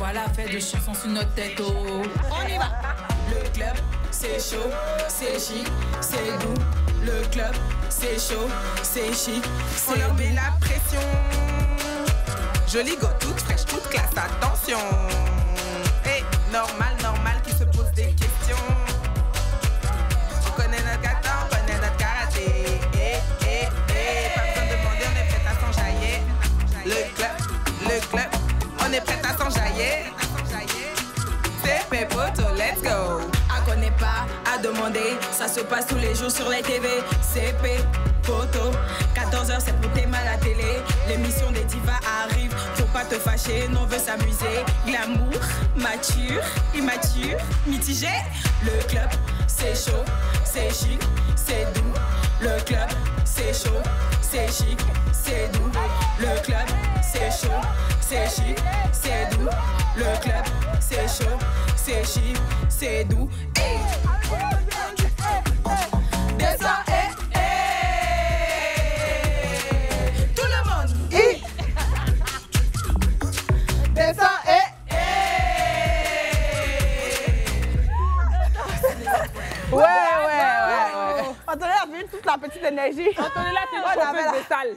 pas la fête de chansons sur notre tête. Oh, on y va. Le club, c'est chaud, c'est chic, c'est doux. Le club, c'est chaud, c'est chic, c'est on leur met la pression. Jolie go, toute fraîche, toute classe, attention. Hey, normal qui se pose des questions. On connaît notre kata, on connaît notre karaté. Pas besoin de demander, on est prêt à s'enjailler. Le club, on est prêt à s'enjailler. C'est Pépoto, let's go. À connaît pas, à demander, ça se passe tous les jours sur les TV. CP, photo, 14h c'est pour tes mal à la télé. L'émission des divas arrive, faut pas te fâcher, nous on veut s'amuser. Glamour, mature, immature, mitigé. Le club, c'est chaud, c'est chic, c'est doux. Le club, c'est chaud, c'est chic, c'est doux. Le club, c'est chaud, c'est chic, c'est doux. Le club, c'est chaud, c'est chic, c'est doux. Hey. Descends, tout le monde. Hey. Descends, Ouais. Anthony a vu toute la petite énergie. Anthony, là, t'es une chauffeuse de salle.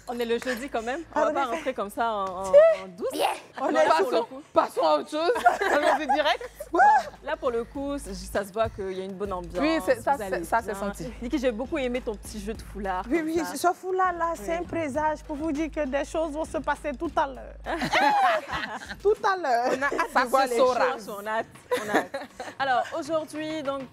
On est le jeudi quand même. On va pas rentrer comme ça en douce. Passons à autre chose. Allons-y direct. Là, pour le coup, ça se voit qu'il y a une bonne ambiance. Oui, ça vous allez c'est bien. senti. Niki, j'ai beaucoup aimé ton petit jeu de foulard. Oui, comme ça. ce foulard-là, c'est un présage pour vous dire que des choses vont se passer tout à l'heure. Tout à l'heure. On a hâte de voir les choses. On a hâte. Alors, aujourd'hui, donc,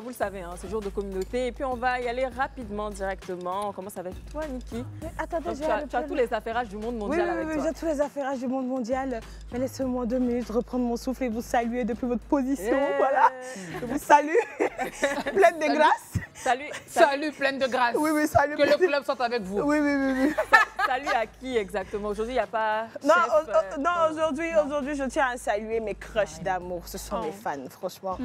vous le savez, hein, c'est jour de communauté. Et puis, on va y aller rapidement, directement. On commence avec toi, Niki. Attendez, tu as tous les affairages du monde mondial avec toi. j'ai tous les affairages du monde mondial. Mais laissez-moi 2 minutes reprendre mon souffle et vous saluer depuis votre position. Voilà. Je vous salue. Pleine de grâce. Salut, pleine de grâce. Oui, salut. Que le club soit avec vous. Oui. Salut à qui exactement? Aujourd'hui, il n'y a pas. Aujourd'hui, je tiens à saluer mes crushs d'amour. Ce sont mes fans, franchement.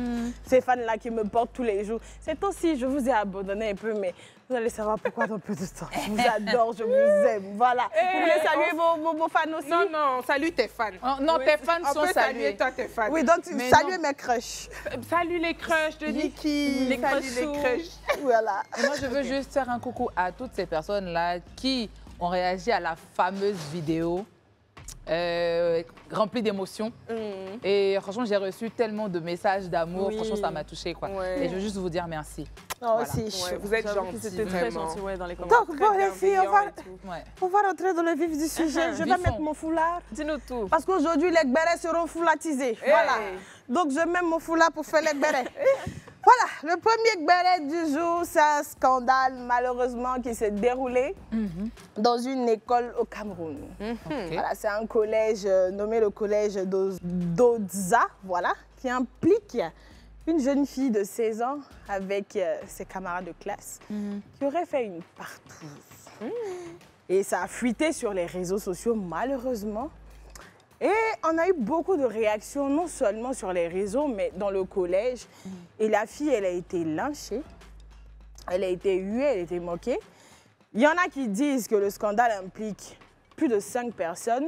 Ces fans-là qui me portent tous les jours. C'est aussi, je vous ai abandonné un peu, mais vous allez savoir pourquoi dans peu de temps. Je vous adore, je vous aime. Voilà. Vous voulez saluer vos fans aussi? Non, salut tes fans. Non, tes fans sont salués. Toi, tes fans. Oui, donc saluez mes crushs. Salut les crushs de Niki. Les crushs. Voilà. Et moi, je veux juste faire un coucou à toutes ces personnes-là qui ont réagi à la fameuse vidéo remplie d'émotions. Et franchement, j'ai reçu tellement de messages d'amour. Oui. Franchement, ça m'a touchée, quoi. Ouais. Et je veux juste vous dire merci. Voilà. Vous êtes gentils. C'était très gentil dans les commentaires. Donc, bon, les filles, Ouais. on va rentrer dans le vif du sujet. Je vais mettre mon foulard. Dis-nous tout. Parce qu'aujourd'hui, les bérets seront foulatisés. Voilà. Donc, je mets mon foulard pour faire les bérets. Voilà, le premier béret du jour, c'est un scandale, malheureusement, qui s'est déroulé dans une école au Cameroun. Voilà, c'est un collège nommé le collège d'Odza, voilà, qui implique une jeune fille de 16 ans avec ses camarades de classe qui aurait fait une partouze. Et ça a fuité sur les réseaux sociaux, malheureusement. Et on a eu beaucoup de réactions, non seulement sur les réseaux, mais dans le collège. Et la fille, elle a été lynchée, elle a été huée, elle a été moquée. Il y en a qui disent que le scandale implique plus de 5 personnes,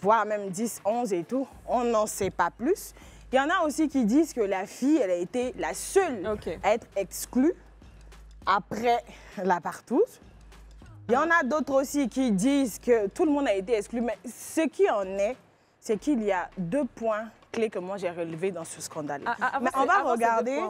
voire même 10, 11 et tout. On n'en sait pas plus. Il y en a aussi qui disent que la fille, elle a été la seule à être exclue après la partouze. Il y en a d'autres aussi qui disent que tout le monde a été exclu. Mais ce qui en est, c'est qu'il y a 2 points clés que moi j'ai relevés dans ce scandale. Mais on va regarder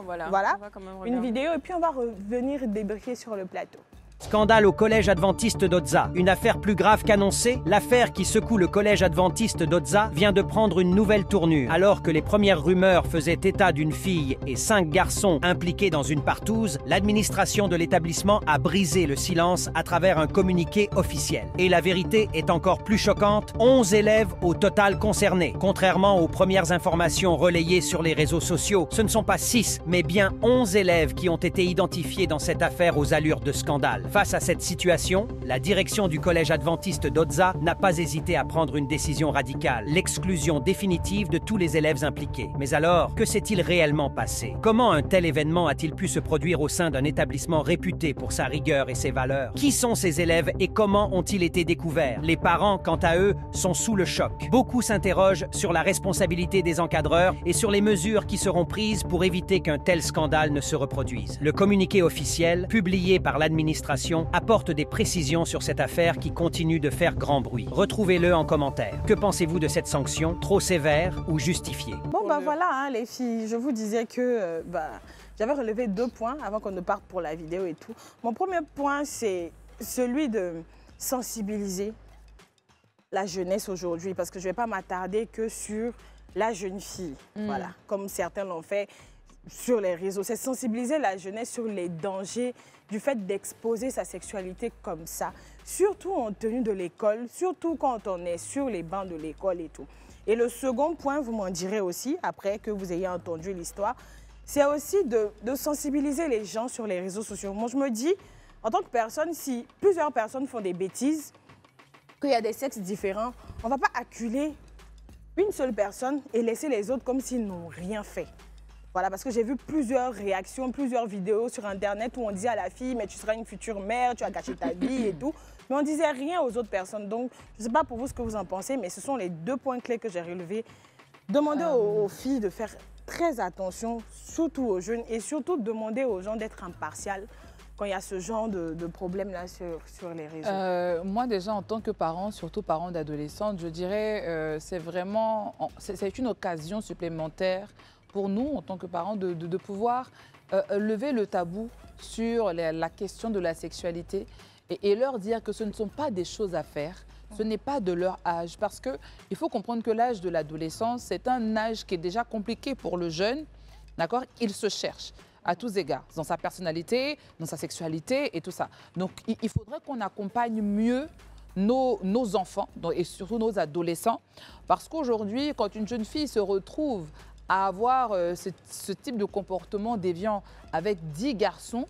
une vidéo et puis on va revenir débriefer sur le plateau. Scandale au collège adventiste d'Odza. Une affaire plus grave qu'annoncée, l'affaire qui secoue le collège adventiste d'Odza vient de prendre une nouvelle tournure. Alors que les premières rumeurs faisaient état d'une fille et 5 garçons impliqués dans une partouze, l'administration de l'établissement a brisé le silence à travers un communiqué officiel. Et la vérité est encore plus choquante, 11 élèves au total concernés. Contrairement aux premières informations relayées sur les réseaux sociaux, ce ne sont pas 6, mais bien 11 élèves qui ont été identifiés dans cette affaire aux allures de scandale. Face à cette situation, la direction du collège adventiste d'Otza n'a pas hésité à prendre une décision radicale, l'exclusion définitive de tous les élèves impliqués. Mais alors, que s'est-il réellement passé? Comment un tel événement a-t-il pu se produire au sein d'un établissement réputé pour sa rigueur et ses valeurs? Qui sont ces élèves et comment ont-ils été découverts? Les parents, quant à eux, sont sous le choc. Beaucoup s'interrogent sur la responsabilité des encadreurs et sur les mesures qui seront prises pour éviter qu'un tel scandale ne se reproduise. Le communiqué officiel, publié par l'administration, apporte des précisions sur cette affaire qui continue de faire grand bruit. Retrouvez-le en commentaire. Que pensez-vous de cette sanction? Trop sévère ou justifiée? Bon, bah voilà, hein, les filles, je vous disais que j'avais relevé 2 points avant qu'on ne parte pour la vidéo et tout. Mon premier point, c'est celui de sensibiliser la jeunesse aujourd'hui, parce que je ne vais pas m'attarder que sur la jeune fille, voilà, comme certains l'ont fait sur les réseaux. C'est sensibiliser la jeunesse sur les dangers du fait d'exposer sa sexualité comme ça, surtout en tenue de l'école, surtout quand on est sur les bancs de l'école et tout. Et le second point, vous m'en direz aussi, après que vous ayez entendu l'histoire, c'est aussi de sensibiliser les gens sur les réseaux sociaux. Moi, je me dis, en tant que personne, si plusieurs personnes font des bêtises, qu'il y a des sexes différents, on ne va pas acculer une seule personne et laisser les autres comme s'ils n'ont rien fait. Voilà, parce que j'ai vu plusieurs réactions, plusieurs vidéos sur Internet où on disait à la fille, mais tu seras une future mère, tu as gâché ta vie et tout. Mais on ne disait rien aux autres personnes. Donc, je ne sais pas pour vous ce que vous en pensez, mais ce sont les 2 points clés que j'ai relevés. Demandez aux filles de faire très attention, surtout aux jeunes, et surtout demander aux gens d'être impartials quand il y a ce genre de problème-là sur les réseaux. Moi, déjà, en tant que parent, surtout parent d'adolescentes, je dirais c'est une occasion supplémentaire pour nous, en tant que parents, de pouvoir lever le tabou sur la question de la sexualité et leur dire que ce ne sont pas des choses à faire, ce n'est pas de leur âge. Parce qu'il faut comprendre que l'âge de l'adolescence, c'est un âge qui est déjà compliqué pour le jeune, d'accord? Il se cherche à tous égards, dans sa personnalité, dans sa sexualité et tout ça. Donc, il faudrait qu'on accompagne mieux nos enfants et surtout nos adolescents. Parce qu'aujourd'hui, quand une jeune fille se retrouve à avoir ce type de comportement déviant avec 10 garçons,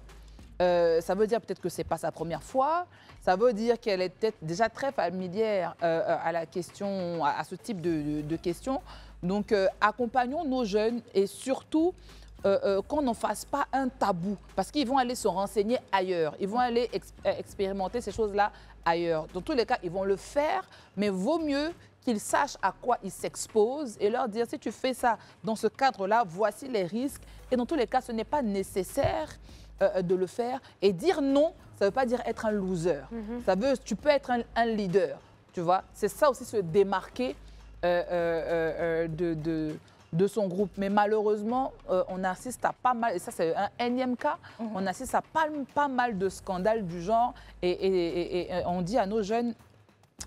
ça veut dire peut-être que ce n'est pas sa première fois, ça veut dire qu'elle est peut-être déjà très familière à la question, à ce type de questions. Donc, accompagnons nos jeunes et surtout, qu'on n'en fasse pas un tabou, parce qu'ils vont aller se renseigner ailleurs, ils vont aller expérimenter ces choses-là ailleurs. Dans tous les cas, ils vont le faire, mais vaut mieux qu'ils sachent à quoi ils s'exposent et leur dire, si tu fais ça dans ce cadre-là, voici les risques. Et dans tous les cas, ce n'est pas nécessaire de le faire. Et dire non, ça ne veut pas dire être un loser. Tu peux être un leader, tu vois. C'est ça aussi, se démarquer de son groupe. Mais malheureusement, on assiste à pas mal, et ça c'est un énième cas, on assiste à pas mal de scandales du genre et on dit à nos jeunes,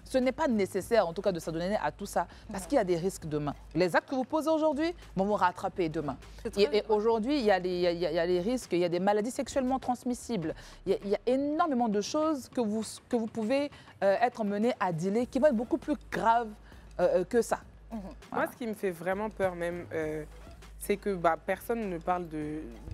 ce n'est pas nécessaire en tout cas de s'adonner à tout ça parce qu'il y a des risques demain. Les actes que vous posez aujourd'hui vont vous rattraper demain. Et aujourd'hui, il y a les risques, il y a des maladies sexuellement transmissibles, il y a énormément de choses que vous pouvez être mené à dealer qui vont être beaucoup plus graves que ça. Moi, ce qui me fait vraiment peur même, c'est que personne ne parle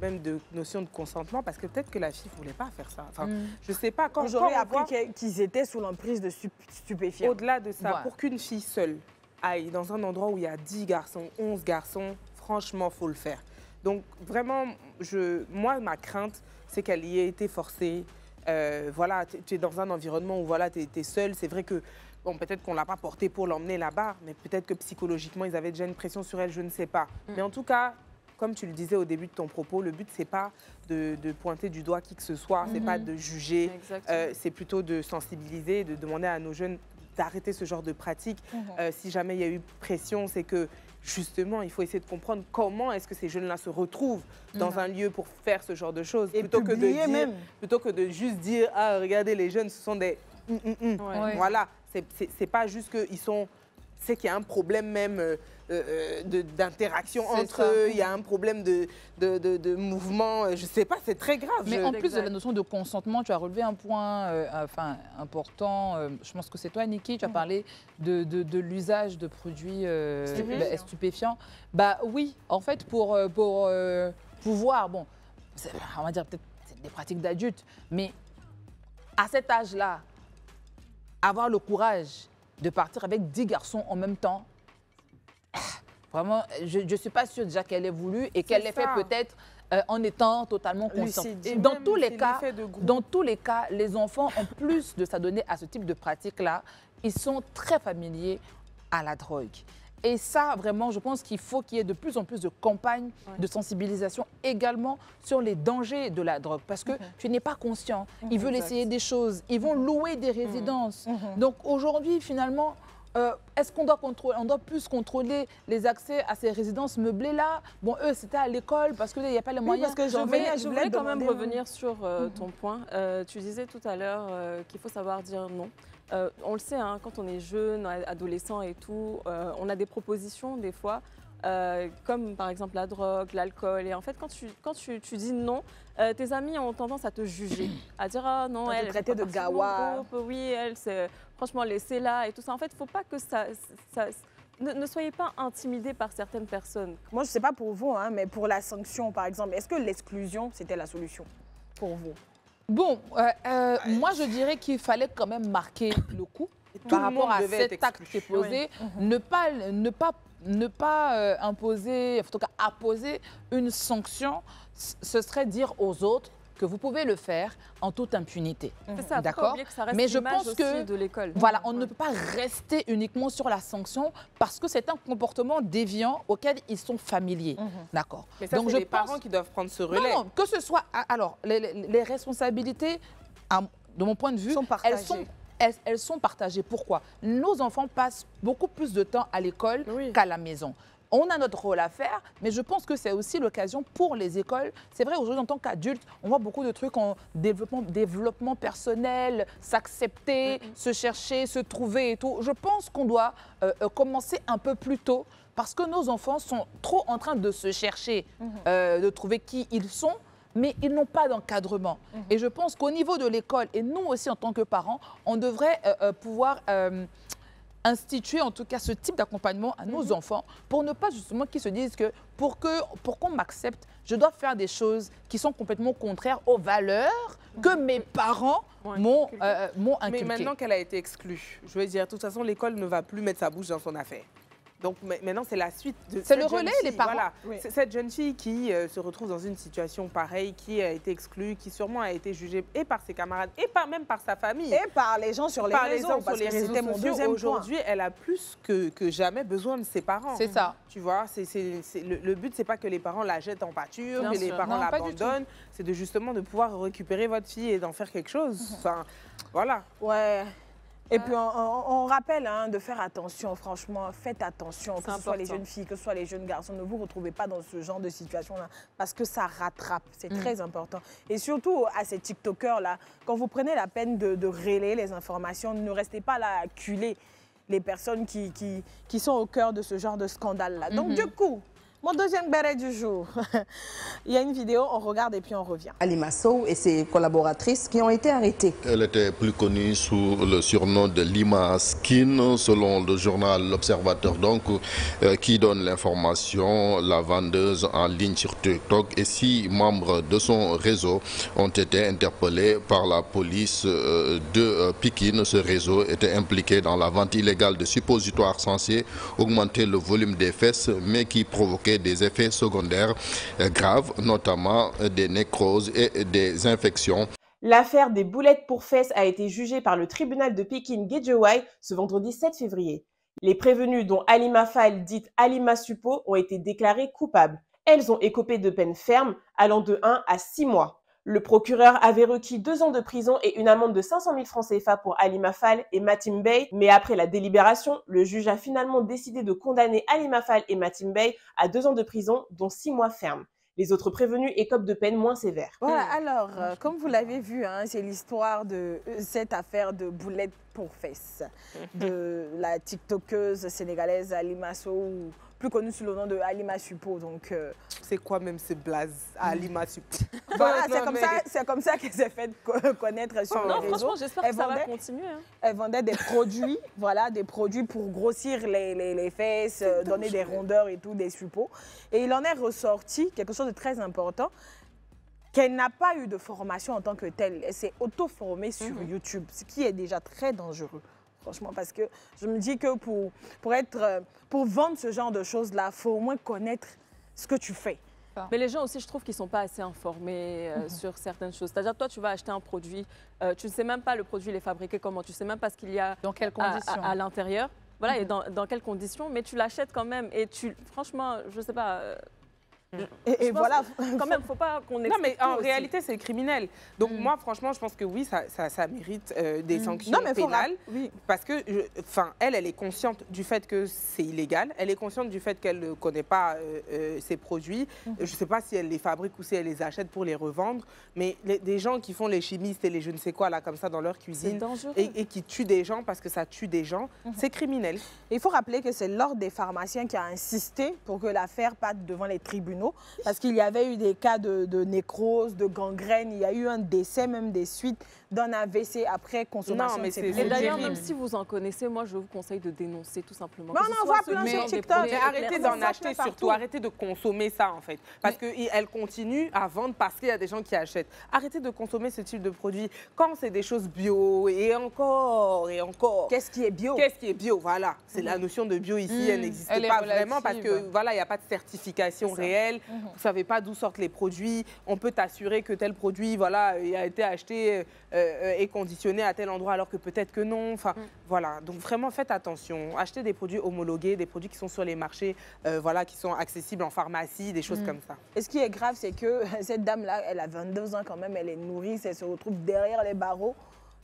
même de notion de consentement parce que peut-être que la fille ne voulait pas faire ça. Enfin, je ne sais pas. Quand j'aurais appris qu'ils étaient sous l'emprise de stupéfiants. Au-delà de ça, pour qu'une fille seule aille dans un endroit où il y a 10 garçons, 11 garçons, franchement, il faut le faire. Donc, vraiment, moi, ma crainte, c'est qu'elle y ait été forcée. Voilà, tu es dans un environnement où voilà, tu es seule. C'est vrai que bon, peut-être qu'on ne l'a pas portée pour l'emmener là-bas, mais peut-être que psychologiquement, ils avaient déjà une pression sur elle, je ne sais pas. Mais en tout cas, comme tu le disais au début de ton propos, le but, ce n'est pas de pointer du doigt qui que ce soit, ce n'est pas de juger, c'est plutôt de sensibiliser, de demander à nos jeunes d'arrêter ce genre de pratique. Si jamais il y a eu pression, c'est que justement, il faut essayer de comprendre comment est-ce que ces jeunes-là se retrouvent dans un lieu pour faire ce genre de choses. Et plutôt que de juste dire, ah, regardez, les jeunes, ce sont des... Voilà. C'est pas juste qu'ils sont... C'est qu'il y a un problème même d'interaction entre eux, il y a un problème de mouvement, je sais pas, c'est très grave. Mais en plus de la notion de consentement, tu as relevé un point important, je pense que c'est toi, Niki, tu as parlé de l'usage de produits stupéfiants. Bah oui, en fait, pour pouvoir, bon, on va dire peut-être des pratiques d'adultes, mais à cet âge-là, avoir le courage de partir avec 10 garçons en même temps, vraiment, je ne suis pas sûre déjà qu'elle ait voulu et qu'elle l'ait fait peut-être en étant totalement consciente. Et dans tous les cas, les enfants, en plus de s'adonner à ce type de pratique-là, ils sont très familiers à la drogue. Et ça, vraiment, je pense qu'il faut qu'il y ait de plus en plus de campagnes de sensibilisation également sur les dangers de la drogue. Parce que tu n'es pas conscient. Ils veulent essayer des choses. Ils vont louer des résidences. Donc aujourd'hui, finalement, est-ce qu'on doit contrôler, on doit plus contrôler les accès à ces résidences meublées-là? Bon, eux, c'était à l'école parce qu'il n'y a pas les moyens. Parce que je voulais quand même revenir sur ton point. Tu disais tout à l'heure qu'il faut savoir dire non. On le sait, hein, quand on est jeune, adolescent et tout, on a des propositions des fois, comme par exemple la drogue, l'alcool. Et en fait, quand tu dis non, tes amis ont tendance à te juger, à dire ah non, elle est traitée de gawa. Oui, elle, c'est franchement laissez-la et tout ça. En fait, il ne faut pas que ça ne soyez pas intimidés par certaines personnes. Moi, je ne sais pas pour vous, hein, mais pour la sanction, par exemple, est-ce que l'exclusion, c'était la solution pour vous? Bon, moi je dirais qu'il fallait quand même marquer le coup par rapport à cet acte qui est posé, ne pas imposer, en tout cas apposer une sanction, ce serait dire aux autres que vous pouvez le faire en toute impunité. C'est ça, d'accord. Mais je pense que de l'école. Voilà, on ne peut pas rester uniquement sur la sanction parce que c'est un comportement déviant auquel ils sont familiers. D'accord. Mais ça, c'est les parents qui doivent prendre ce relais. Non, que ce soit... Alors, les responsabilités, de mon point de vue, sont partagées. Elles sont partagées. Pourquoi? Nos enfants passent beaucoup plus de temps à l'école qu'à la maison. On a notre rôle à faire, mais je pense que c'est aussi l'occasion pour les écoles. C'est vrai, aujourd'hui, en tant qu'adulte, on voit beaucoup de trucs en développement personnel, s'accepter, se chercher, se trouver et tout. Je pense qu'on doit commencer un peu plus tôt parce que nos enfants sont trop en train de se chercher, de trouver qui ils sont, mais ils n'ont pas d'encadrement. Et je pense qu'au niveau de l'école, et nous aussi en tant que parents, on devrait pouvoir... instituer en tout cas ce type d'accompagnement à nos enfants pour ne pas justement qu'ils se disent que pour qu'on m'accepte, je dois faire des choses qui sont complètement contraires aux valeurs que mes parents m'ont inculquées. Mais maintenant qu'elle a été exclue, je veux dire, de toute façon, l'école ne va plus mettre sa bouche dans son affaire. Donc maintenant, c'est la suite de C'est le relais, les parents. Voilà. C'est cette jeune fille qui se retrouve dans une situation pareille, qui a été exclue, qui sûrement a été jugée et par ses camarades, et même par sa famille. Et par les gens sur les réseaux, parce que c'était mon deuxième point. Aujourd'hui, elle a plus que jamais besoin de ses parents. C'est ça. Tu vois, le but, c'est pas que les parents la jettent en pâture, que les parents l'abandonnent. C'est justement de pouvoir récupérer votre fille et d'en faire quelque chose. Enfin, voilà. Ouais. Et puis on rappelle de faire attention, franchement, faites attention, que ce soit les jeunes filles, que ce soit les jeunes garçons, ne vous retrouvez pas dans ce genre de situation-là, parce que ça rattrape, c'est très important. Et surtout à ces TikTokers-là, quand vous prenez la peine de relayer les informations, ne restez pas là à culer les personnes qui sont au cœur de ce genre de scandale-là. Donc du coup, mon deuxième béret du jour, il y a une vidéo, on regarde et puis on revient. Halima Sow et ses collaboratrices qui ont été arrêtées. Elle était plus connue sous le surnom de Lima Skin, selon le journal L'Observateur, donc, qui donne l'information. La vendeuse en ligne sur TikTok et 6 membres de son réseau ont été interpellés par la police de Pikine. Ce réseau était impliqué dans la vente illégale de suppositoires censés augmenter le volume des fesses, mais qui provoquaient des effets secondaires graves, notamment des nécroses et des infections. L'affaire des boulettes pour fesses a été jugée par le tribunal de Pikine Guédiawaye ce vendredi 7 février. Les prévenus, dont Halima Fall, dite Halima Suppo, ont été déclarés coupables. Elles ont écopé de peines fermes allant de 1 à 6 mois. Le procureur avait requis 2 ans de prison et une amende de 500 000 francs CFA pour Halima Fall et Matim Bey. Mais après la délibération, le juge a finalement décidé de condamner Halima Fall et Matim Bey à 2 ans de prison, dont 6 mois fermes. Les autres prévenus écopent de peines moins sévères. Voilà, alors, comme vous l'avez vu, c'est l'histoire de cette affaire de boulettes pour fesses de la tiktokeuse sénégalaise Halima Sow, plus connue sous le nom de Halima Suppo. Donc, c'est quoi même ce blaze Halima Suppo? Voilà, c'est comme ça qu'elle s'est fait connaître sur les réseaux. Franchement, j'espère que ça va continuer. Elle vendait des produits, voilà, des produits pour grossir les fesses, donner des rondeurs et tout, des suppos. Et il en est ressorti quelque chose de très important. qu'elle n'a pas eu de formation en tant que telle. Elle s'est auto-formée sur YouTube, ce qui est déjà très dangereux. Franchement, parce que je me dis que pour vendre ce genre de choses-là, il faut au moins connaître ce que tu fais. Mais les gens aussi, je trouve qu'ils ne sont pas assez informés sur certaines choses. C'est-à-dire, toi, tu vas acheter un produit, tu ne sais même pas le produit, il est fabriqué comment, tu ne sais même pas ce qu'il y a dans quelles conditions à l'intérieur. Voilà, et dans quelles conditions, mais tu l'achètes quand même. Et franchement, je ne sais pas... Et voilà. Quand même, il ne faut pas qu'on explique. Non, mais en aussi. réalité, c'est criminel. Donc, moi, franchement, je pense que oui, ça mérite des sanctions pénales. Oui. Parce que, elle est consciente du fait que c'est illégal. Elle est consciente du fait qu'elle ne connaît pas ses produits. Je ne sais pas si elle les fabrique ou si elle les achète pour les revendre. Mais des gens qui font les chimistes et les je ne sais quoi, là, comme ça, dans leur cuisine, et qui tuent des gens parce que ça tue des gens, c'est criminel. Il faut rappeler que c'est l'ordre des pharmaciens qui a insisté pour que l'affaire parte devant les tribunaux. Parce qu'il y avait eu des cas de nécrose, de gangrène, il y a eu un décès, même des suites d'un AVC après consommation de ces produits. Et d'ailleurs, même si vous en connaissez, moi, je vous conseille de dénoncer tout simplement. Mais on en voit plein sur TikTok. Mais arrêtez d'en acheter surtout, arrêtez de consommer ça en fait. Parce qu'elle continue à vendre parce qu'il y a des gens qui achètent. Arrêtez de consommer ce type de produit quand c'est des choses bio et encore et encore. Qu'est-ce qui est bio? Qu'est-ce qui est bio? Voilà, c'est la notion de bio ici, elle n'existe pas vraiment parce que voilà, il n'y a pas de certification réelle. Vous ne savez pas d'où sortent les produits. On peut t'assurer que tel produit voilà, a été acheté et conditionné à tel endroit alors que peut-être que non. Enfin, voilà. Donc vraiment, faites attention. Achetez des produits homologués, des produits qui sont sur les marchés, voilà, qui sont accessibles en pharmacie, des choses comme ça. Et ce qui est grave, c'est que cette dame-là, elle a 22 ans quand même, elle est nourrice, elle se retrouve derrière les barreaux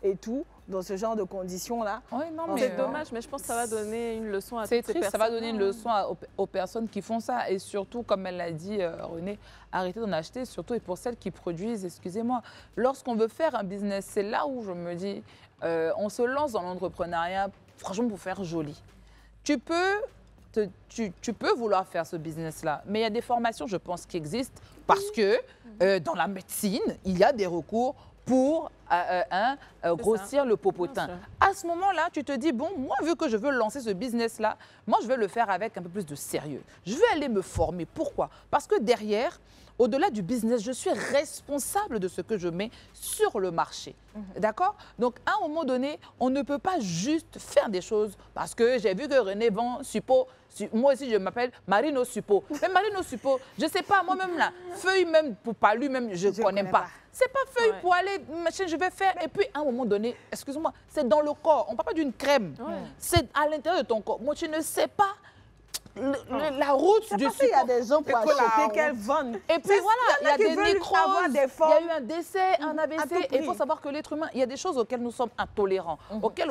et tout, dans ce genre de conditions-là. Oui, non, mais c'est dommage, mais je pense que ça va donner une leçon à toutes ces personnes. Ça va donner une leçon aux personnes qui font ça. Et surtout, comme elle l'a dit, René, arrêtez d'en acheter, surtout et pour celles qui produisent, excusez-moi. Lorsqu'on veut faire un business, c'est là où je me dis, on se lance dans l'entrepreneuriat, franchement, pour faire joli. Tu peux vouloir faire ce business-là, mais il y a des formations, je pense, qui existent parce que dans la médecine, il y a des recours pour grossir le popotin. À ce moment-là, tu te dis, bon, moi, vu que je veux lancer ce business-là, moi, je vais le faire avec un peu plus de sérieux. Je vais aller me former. Pourquoi? Parce que derrière, au-delà du business, je suis responsable de ce que je mets sur le marché. D'accord? Donc, à un moment donné, on ne peut pas juste faire des choses parce que j'ai vu que René vend suppo. Moi aussi, je m'appelle Marino Suppo. Mais Marino Suppo, je ne sais pas, moi-même, là, feuille même pour palu, même, je ne connais pas. C'est pas feuille pour aller, machin, je vais faire. Et puis, à un moment donné, excuse-moi, c'est dans le corps. On ne parle pas d'une crème. C'est à l'intérieur de ton corps. Moi, tu ne sais pas la route du suppo. Il y a des gens pour acheter qu'elles vendent. Et puis voilà, il y a des nécroses, il y a eu un décès, un AVC. Et il faut savoir que l'être humain, il y a des choses auxquelles nous sommes intolérants, auxquelles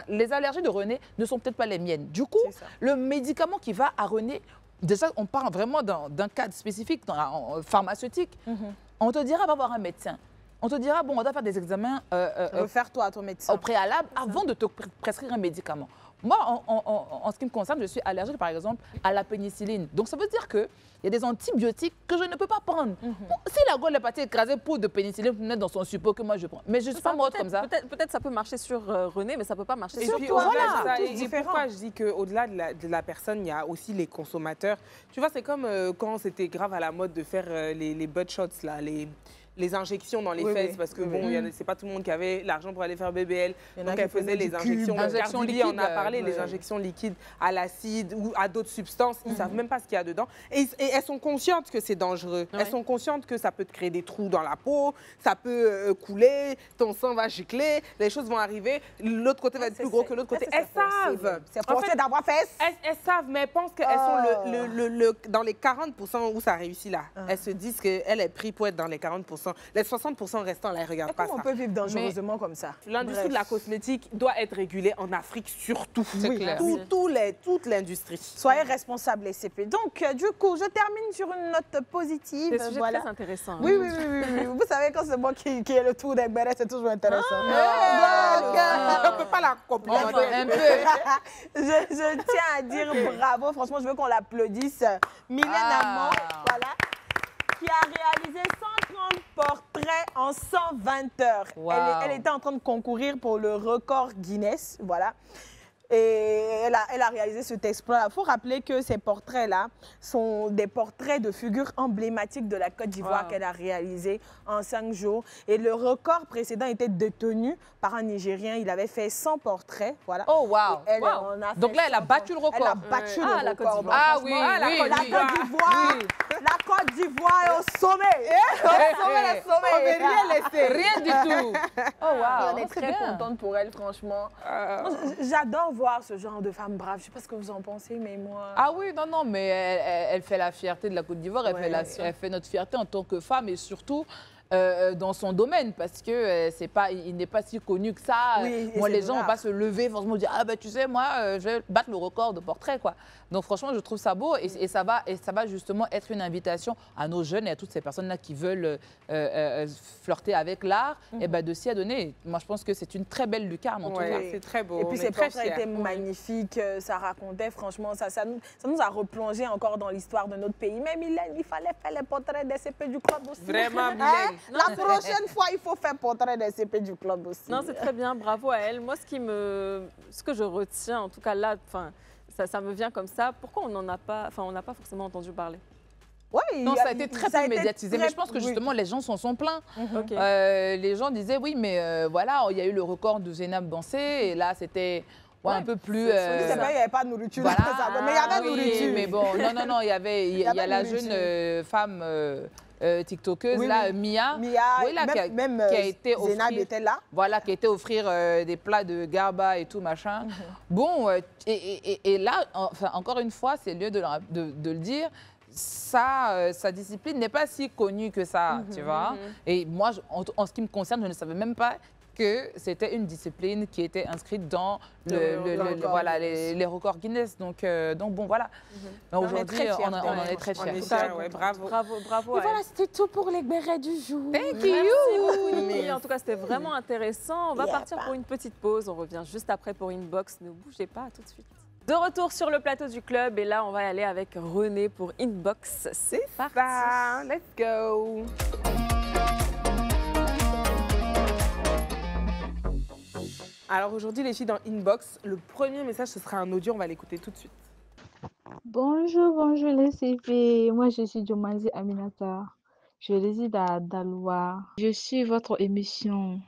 les allergies de René ne sont peut-être pas les miennes. Du coup, le médicament qui va à René, déjà, on parle vraiment d'un cadre spécifique pharmaceutique. On te dira, va voir un médecin. On te dira, bon, on doit faire des examens refaire-toi à ton médecin au préalable avant de te prescrire un médicament. Moi, en ce qui me concerne, je suis allergique, par exemple, à la pénicilline. Donc, ça veut dire qu'il y a des antibiotiques que je ne peux pas prendre. Bon, si la gueule est partie écraser pour de pénicilline pour mettre dans son suppôt que moi je prends. Mais je ne suis pas morte comme ça. Peut-être ça peut marcher sur René, mais ça ne peut pas marcher sur toi. Voilà, et pourquoi je dis qu'au-delà de la personne, il y a aussi les consommateurs. Tu vois, c'est comme quand c'était grave à la mode de faire les butt shots, là, les injections dans les fesses, parce que bon, c'est pas tout le monde qui avait l'argent pour aller faire BBL. Donc elle faisait les injections. Cardi B en a parlé, les injections liquides à l'acide ou à d'autres substances. Ils savent même pas ce qu'il y a dedans. Et elles sont conscientes que c'est dangereux. Elles sont conscientes que ça peut te créer des trous dans la peau, ça peut couler, ton sang va gicler, les choses vont arriver. L'autre côté va être plus gros que l'autre côté. Elles savent. C'est forcé d'avoir fesses. Elles savent, mais elles pensent qu'elles sont dans les 40% où ça réussit là. Elles se disent qu'elle est prise pour être dans les 40%. Les 60% restants, là, ils ne regardent pas ça. Comment on peut vivre dangereusement comme ça? L'industrie de la cosmétique doit être régulée en Afrique surtout. C'est clair. Toute l'industrie. Soyez responsables, les CP. Donc, du coup, je termine sur une note positive. C'est très intéressant. Oui. Vous savez, quand c'est moi qui ai le tour des bérets, c'est toujours intéressant. On ne peut pas la complimenter. Un peu. Je tiens à dire bravo. Franchement, je veux qu'on l'applaudisse. Mylène Amand, voilà, qui a réalisé 130 portraits en 120 heures. Wow. Elle était en train de concourir pour le record Guinness, voilà. Et elle a réalisé cet exploit. Il faut rappeler que ces portraits-là sont des portraits de figures emblématiques de la Côte d'Ivoire qu'elle a réalisés en 5 jours. Et le record précédent était détenu par un Nigérien. Il avait fait 100 portraits. Voilà. Oh, waouh! Donc là, elle a battu le record. Elle a battu le record. La Côte d'Ivoire. Ah oui, la Côte d'Ivoire est au sommet. Au sommet. On veut rien laisser. Rien du tout. Oh, waouh! On est très contente pour elle, franchement. J'adore voir ce genre de femme brave. Je ne sais pas ce que vous en pensez, mais moi... Ah oui, non, mais elle fait la fierté de la Côte d'Ivoire, elle fait notre fierté en tant que femme et surtout dans son domaine parce que il n'est pas si connu que ça. Oui, moi, les gens ne vont pas se lever forcément dire ah ben tu sais moi je vais battre le record de portrait quoi. Donc franchement je trouve ça beau et ça va justement être une invitation à nos jeunes et à toutes ces personnes là qui veulent flirter avec l'art et ben de s'y adonner. Moi je pense que c'est une très belle lucarne en tout cas. C'est très beau. Et puis ces portraits étaient magnifiques, ça racontait franchement ça nous a replongé encore dans l'histoire de notre pays. Mais Mylène, il fallait faire les portraits des CP du club aussi. Vraiment Mylène. La prochaine fois, il faut faire portrait des CP du club aussi. Non, c'est très bien, bravo à elle. Moi, ce que je retiens, en tout cas là, ça me vient comme ça. Pourquoi on n'a pas forcément entendu parler? Oui, non, ça a été très peu médiatisé, mais je pense que justement les gens s'en sont plaints. Les gens disaient oui, mais voilà, il y a eu le record de Zénab Bansé et là c'était un peu plus. C'est vrai, il n'y avait pas de nourriture. Voilà. Mais il y avait nourriture. Mais bon, non, il y a la jeune femme. TikTokeuse, là, Mia, même qui a été Zénab était là. Voilà, qui a été offrir des plats de garba et tout, machin. Bon, et là, enfin, encore une fois, c'est lieu de le dire, sa discipline n'est pas si connue que ça, tu vois. Et moi, en ce qui me concerne, je ne savais même pas que c'était une discipline qui était inscrite dans les records Guinness. Donc bon, voilà. Aujourd'hui, on en est très fiers. Bravo. Et voilà, c'était tout pour les bérets du jour. Thank you. Merci beaucoup, Niki. En tout cas, c'était vraiment intéressant. On va partir pour une petite pause. On revient juste après pour Inbox. Ne bougez pas, à tout de suite. De retour sur le plateau du club. Et là, on va y aller avec René pour Inbox. C'est parti. Let's go. Alors aujourd'hui, les filles, dans Inbox, le premier message, ce sera un audio. On va l'écouter tout de suite. Bonjour les CP. Moi, je suis Djomazi Aminata. Je réside à Daloa. Je suis votre émission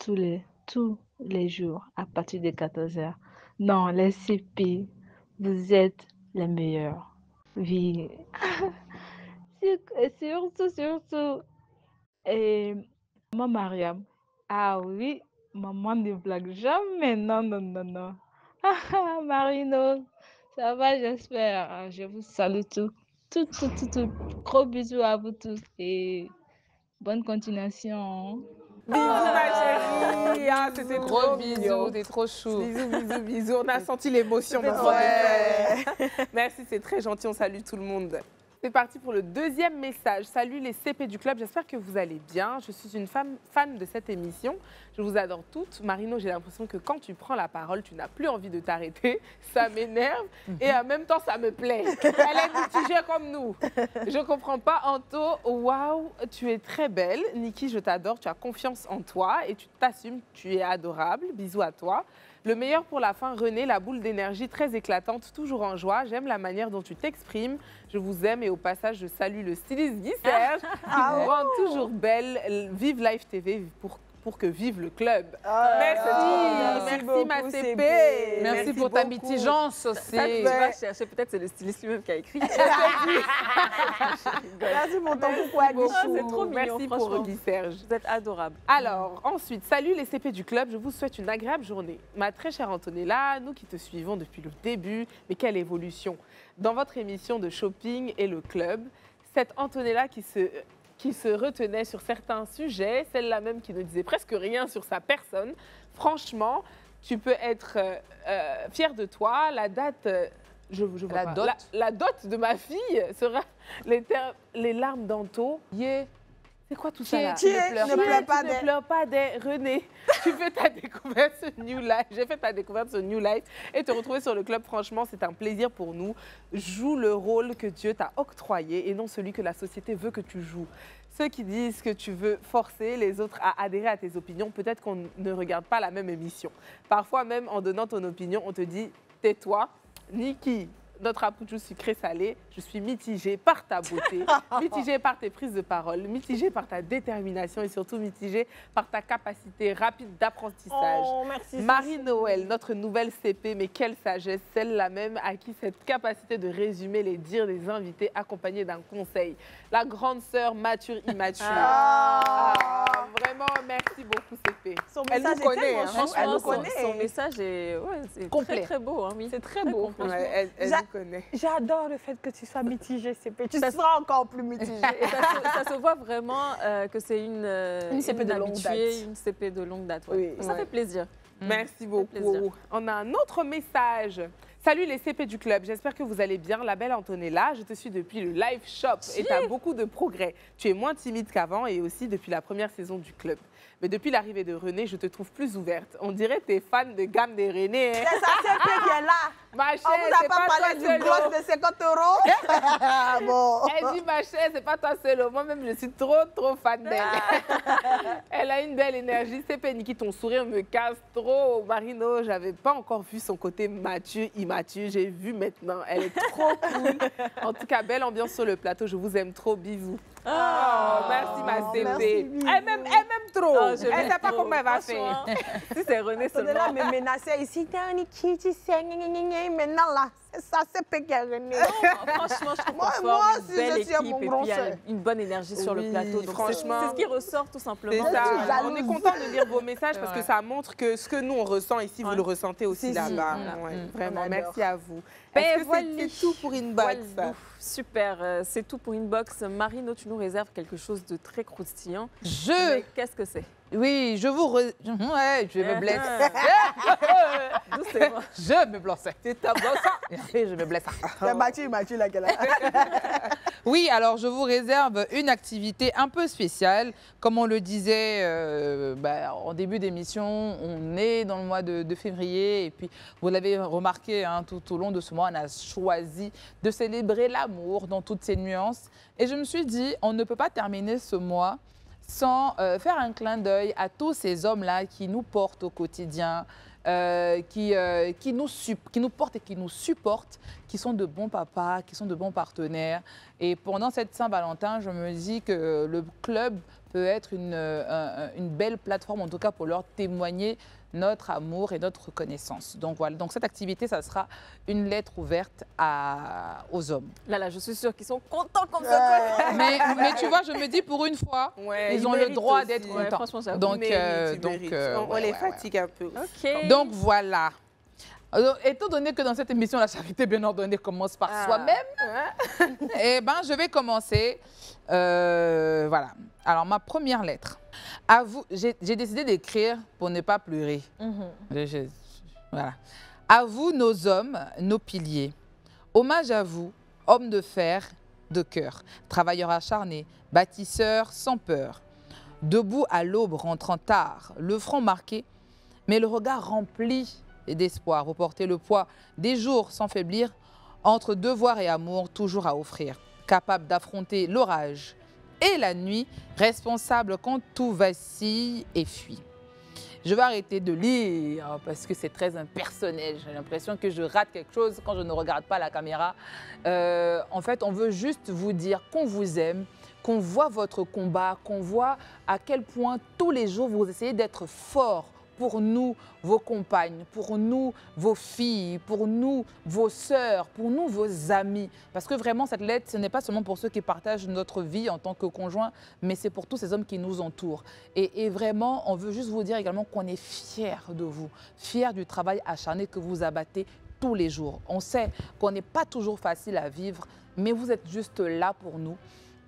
tous les jours à partir de 14h. Non, les CP, vous êtes les meilleurs. Oui. Surtout. Et maman Mariam. Ah oui. Maman ne blague jamais, non. Marino, ça va, j'espère. Je vous salue tout. Gros bisous à vous tous et bonne continuation. Bisous, ma chérie. C'était gros bisous, t'es trop chou. Bisous. On a senti l'émotion dans son Merci, c'est très gentil. On salue tout le monde. C'est parti pour le deuxième message. Salut les CP du club, j'espère que vous allez bien. Je suis une fan de cette émission. Je vous adore toutes. Marino, j'ai l'impression que quand tu prends la parole, tu n'as plus envie de t'arrêter. Ça m'énerve et en même temps, ça me plaît. Elle est mitigée comme nous. Je ne comprends pas. Anto, waouh, tu es très belle. Niki, je t'adore. Tu as confiance en toi et tu t'assumes. Tu es adorable. Bisous à toi. Le meilleur pour la fin, René, la boule d'énergie très éclatante, toujours en joie. J'aime la manière dont tu t'exprimes. Je vous aime et au passage, je salue le styliste Guy Serge qui vous rend toujours belle. Vive Live TV pour que vive le club. Merci ma CP. Merci pour ta mitigence aussi. Tu vas chercher, peut-être c'est le styliste lui-même qui a écrit. Merci pour ton coucou. C'est trop mignon, merci pour Guy Serge. Vous êtes adorable. Alors, ensuite, salut les CP du club. Je vous souhaite une agréable journée. Ma très chère Antonella, nous qui te suivons depuis le début, mais quelle évolution. Dans votre émission de shopping et le club, cette Antonella qui se retenait sur certains sujets, celle-là même qui ne disait presque rien sur sa personne. Franchement, tu peux être fière de toi. La date, la dot de ma fille sera les larmes d'Anto. C'est quoi tout ça là? Ne pleure pas des René. Tu fais ta découverte sur New Life. J'ai fait ta découverte sur New Life et te retrouver sur le club. Franchement, c'est un plaisir pour nous. Joue le rôle que Dieu t'a octroyé et non celui que la société veut que tu joues. ceux qui disent que tu veux forcer les autres à adhérer à tes opinions, peut-être qu'on ne regarde pas la même émission. Parfois même, en donnant ton opinion, on te dit « tais-toi, Niki ». Notre apouchou sucré-salé, je suis mitigée par ta beauté, mitigée par tes prises de parole, mitigée par ta détermination et surtout mitigée par ta capacité rapide d'apprentissage. Oh, merci. Marie-Noël, notre nouvelle CP, mais quelle sagesse, celle-là même à qui cette capacité de résumer les dires des invités accompagnée d'un conseil. La grande sœur mature immature. Vraiment, merci beaucoup CP. Elle nous connaît, hein. Elle nous connaît. Son message est, complet. Très beau. Hein, oui. C'est très beau. Ouais, elle nous connaît. J'adore le fait que tu sois mitigée, CP. Tu seras encore plus mitigée. Et ça se voit vraiment que c'est une CP de longue date. Une CP de longue date. Oui. Ça fait plaisir. Merci beaucoup. On a un autre message. Salut les CP du club, j'espère que vous allez bien. La belle Antonella, je te suis depuis le live shop et tu as beaucoup de progrès. Tu es moins timide qu'avant et aussi depuis la première saison du club. Mais depuis l'arrivée de René, je te trouve plus ouverte. On dirait que tu es fan de gamme de René. Hein? C'est ça, CP qui est là. Ma chère, on vous a pas parlé du gloss de 50 €. Bon. Elle dit, ma chère, c'est pas toi seul. Moi-même, je suis trop fan d'elle. Elle a une belle énergie. CP Niki, ton sourire me casse trop. Marino, j'avais pas encore vu son côté mature, immature. J'ai vu maintenant. Elle est trop cool. En tout cas, belle ambiance sur le plateau. Je vous aime trop. Bisous. Merci ma CP. Elle m'aime trop. Elle ne sait pas comment elle va faire. Si c'est René seulement. Là, me menaçait ici. Niki, tu sais, maintenant là, c'est ça, CP qui est René. Franchement, je trouve moi aussi, une belle je suis équipe et puis il y a une bonne énergie sur le plateau. Donc franchement, c'est ce qui ressort tout simplement. Ça. On est content de lire vos messages parce que ça montre que ce que nous on ressent ici, vous le ressentez aussi là-bas. Vraiment, merci à vous. Est-ce que c'est tout pour Inbox? Super, c'est tout pour Inbox. Marino, tu nous réserves quelque chose de très croustillant. Qu'est-ce que c'est? Oui, je vous... Ouais, je me blesse. Doucement. Je me blesse. C'est ta blesse. Je me blesse. C'est Mathieu là qu'elle a. Oui, alors je vous réserve une activité un peu spéciale. Comme on le disait en début d'émission, on est dans le mois de février. Et puis, vous l'avez remarqué, hein, tout au long de ce mois, on a choisi de célébrer l'amour dans toutes ses nuances. Et je me suis dit, on ne peut pas terminer ce mois sans faire un clin d'œil à tous ces hommes-là qui nous portent au quotidien, qui nous portent et qui nous supportent, qui sont de bons papas, qui sont de bons partenaires. Et pendant cette Saint-Valentin, je me dis que le club peut être une belle plateforme, en tout cas pour leur témoigner notre amour et notre reconnaissance. Donc voilà, donc cette activité, ça sera une lettre ouverte aux hommes. Là, je suis sûre qu'ils sont contents comme ça. Mais tu vois, je me dis pour une fois, ils ont le droit d'être contents. Donc, on les fatigue un peu. Okay. Donc voilà. Alors, étant donné que dans cette émission, la charité bien ordonnée commence par soi-même, eh ben, je vais commencer. Voilà. Alors, ma première lettre. J'ai décidé d'écrire pour ne pas pleurer. Voilà. À vous, nos hommes, nos piliers. Hommage à vous, hommes de fer, de cœur, travailleurs acharnés, bâtisseurs sans peur. Debout à l'aube, rentrant tard, le front marqué, mais le regard rempli d'espoir. Vous portez le poids des jours sans faiblir, entre devoir et amour, toujours à offrir. Capable d'affronter l'orage et la nuit, responsable quand tout vacille et fuit. Je vais arrêter de lire parce que c'est très impersonnel. J'ai l'impression que je rate quelque chose quand je ne regarde pas la caméra. En fait, on veut juste vous dire qu'on vous aime, qu'on voit votre combat, qu'on voit à quel point tous les jours vous essayez d'être fort pour nous, vos compagnes, pour nous, vos filles, pour nous, vos sœurs, pour nous, vos amis. Parce que vraiment, cette lettre, ce n'est pas seulement pour ceux qui partagent notre vie en tant que conjoints, mais c'est pour tous ces hommes qui nous entourent. Et vraiment, on veut juste vous dire également qu'on est fiers de vous, fiers du travail acharné que vous abattez tous les jours. On sait qu'on n'est pas toujours facile à vivre, mais vous êtes juste là pour nous.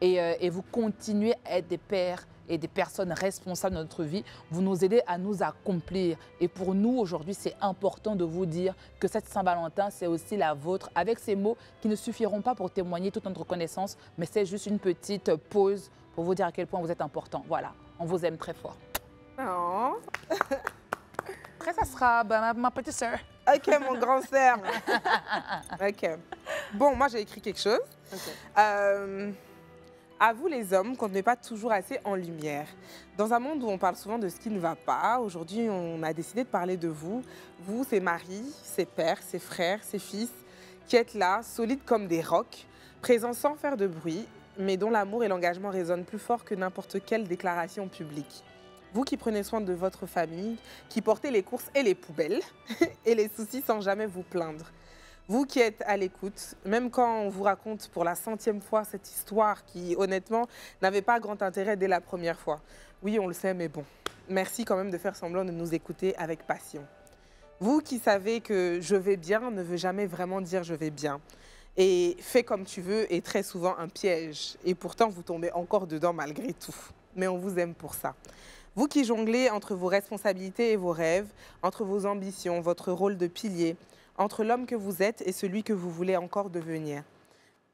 Et vous continuez à être des pères et des personnes responsables de notre vie. Vous nous aidez à nous accomplir. Et pour nous, aujourd'hui, c'est important de vous dire que cette Saint-Valentin, c'est aussi la vôtre, avec ces mots qui ne suffiront pas pour témoigner toute notre reconnaissance, mais c'est juste une petite pause pour vous dire à quel point vous êtes important. Voilà, on vous aime très fort. Oh. Après, ça sera ma petite sœur. OK, mon grand sœur. OK. Bon, moi, j'ai écrit quelque chose. À vous les hommes qu'on ne met pas toujours assez en lumière. Dans un monde où on parle souvent de ce qui ne va pas, aujourd'hui on a décidé de parler de vous. Vous, ces maris, ces pères, ces frères, ces fils, qui êtes là, solides comme des rocs, présents sans faire de bruit, mais dont l'amour et l'engagement résonnent plus fort que n'importe quelle déclaration publique. Vous qui prenez soin de votre famille, qui portez les courses et les poubelles, et les soucis sans jamais vous plaindre. Vous qui êtes à l'écoute, même quand on vous raconte pour la 100e fois cette histoire qui, honnêtement, n'avait pas grand intérêt dès la première fois. Oui, on le sait, mais bon, merci quand même de faire semblant de nous écouter avec passion. Vous qui savez que « je vais bien » ne veut jamais vraiment dire « je vais bien ». Et « fais comme tu veux » est très souvent un piège. Et pourtant, vous tombez encore dedans malgré tout. Mais on vous aime pour ça. Vous qui jonglez entre vos responsabilités et vos rêves, entre vos ambitions, votre rôle de pilier, entre l'homme que vous êtes et celui que vous voulez encore devenir.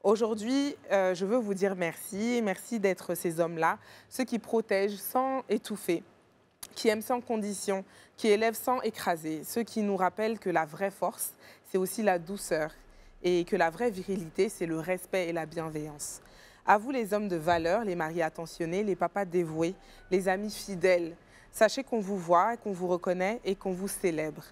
Aujourd'hui, je veux vous dire merci. Merci d'être ces hommes-là, ceux qui protègent sans étouffer, qui aiment sans condition, qui élèvent sans écraser, ceux qui nous rappellent que la vraie force, c'est aussi la douceur et que la vraie virilité, c'est le respect et la bienveillance. À vous les hommes de valeur, les maris attentionnés, les papas dévoués, les amis fidèles, sachez qu'on vous voit, qu'on vous reconnaît et qu'on vous célèbre.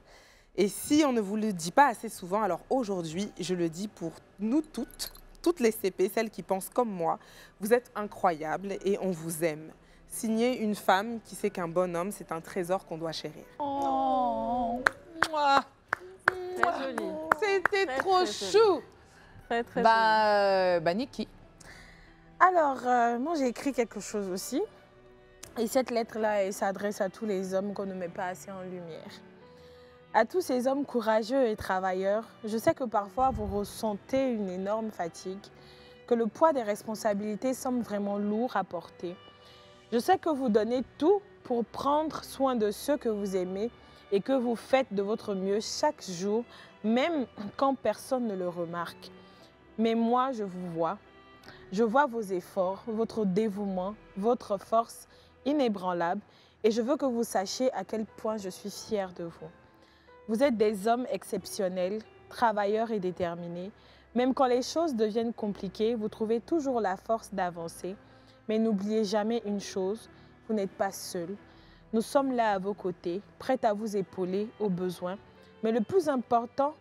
Et si on ne vous le dit pas assez souvent, alors aujourd'hui, je le dis pour nous toutes les CP, celles qui pensent comme moi, vous êtes incroyables et on vous aime. Signez une femme qui sait qu'un bon homme, c'est un trésor qu'on doit chérir. Oh, Très joli. c'était trop chou. Très, très joli. Niki. Alors, moi, j'ai écrit quelque chose aussi. Et cette lettre-là, elle s'adresse à tous les hommes qu'on ne met pas assez en lumière. À tous ces hommes courageux et travailleurs, je sais que parfois vous ressentez une énorme fatigue, que le poids des responsabilités semble vraiment lourd à porter. Je sais que vous donnez tout pour prendre soin de ceux que vous aimez et que vous faites de votre mieux chaque jour, même quand personne ne le remarque. Mais moi, je vous vois. Je vois vos efforts, votre dévouement, votre force inébranlable et je veux que vous sachiez à quel point je suis fière de vous. Vous êtes des hommes exceptionnels, travailleurs et déterminés. Même quand les choses deviennent compliquées, vous trouvez toujours la force d'avancer. Mais n'oubliez jamais une chose, vous n'êtes pas seuls. Nous sommes là à vos côtés, prêts à vous épauler au besoin. Mais le plus important,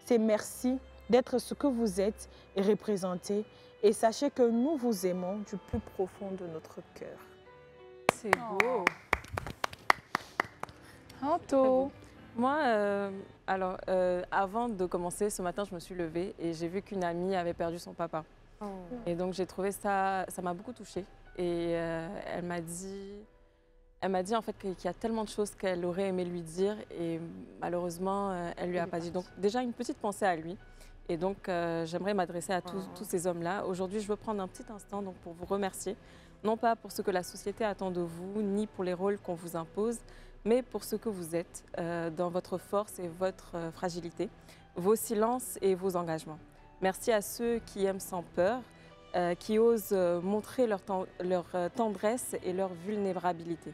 c'est merci d'être ce que vous êtes et représenter. Et sachez que nous vous aimons du plus profond de notre cœur. C'est beau. Anto. Moi, avant de commencer, ce matin, je me suis levée et j'ai vu qu'une amie avait perdu son papa. Oh. Et donc, j'ai trouvé ça m'a beaucoup touchée. Et elle m'a dit en fait qu'il y a tellement de choses qu'elle aurait aimé lui dire et malheureusement, elle ne lui a pas dit. Donc, déjà, une petite pensée à lui. Et donc, j'aimerais m'adresser à tous ces hommes-là. Aujourd'hui, je veux prendre un petit instant donc, pour vous remercier. Non pas pour ce que la société attend de vous, ni pour les rôles qu'on vous impose, mais pour ce que vous êtes, dans votre force et votre fragilité, vos silences et vos engagements. Merci à ceux qui aiment sans peur, qui osent montrer leur tendresse et leur vulnérabilité,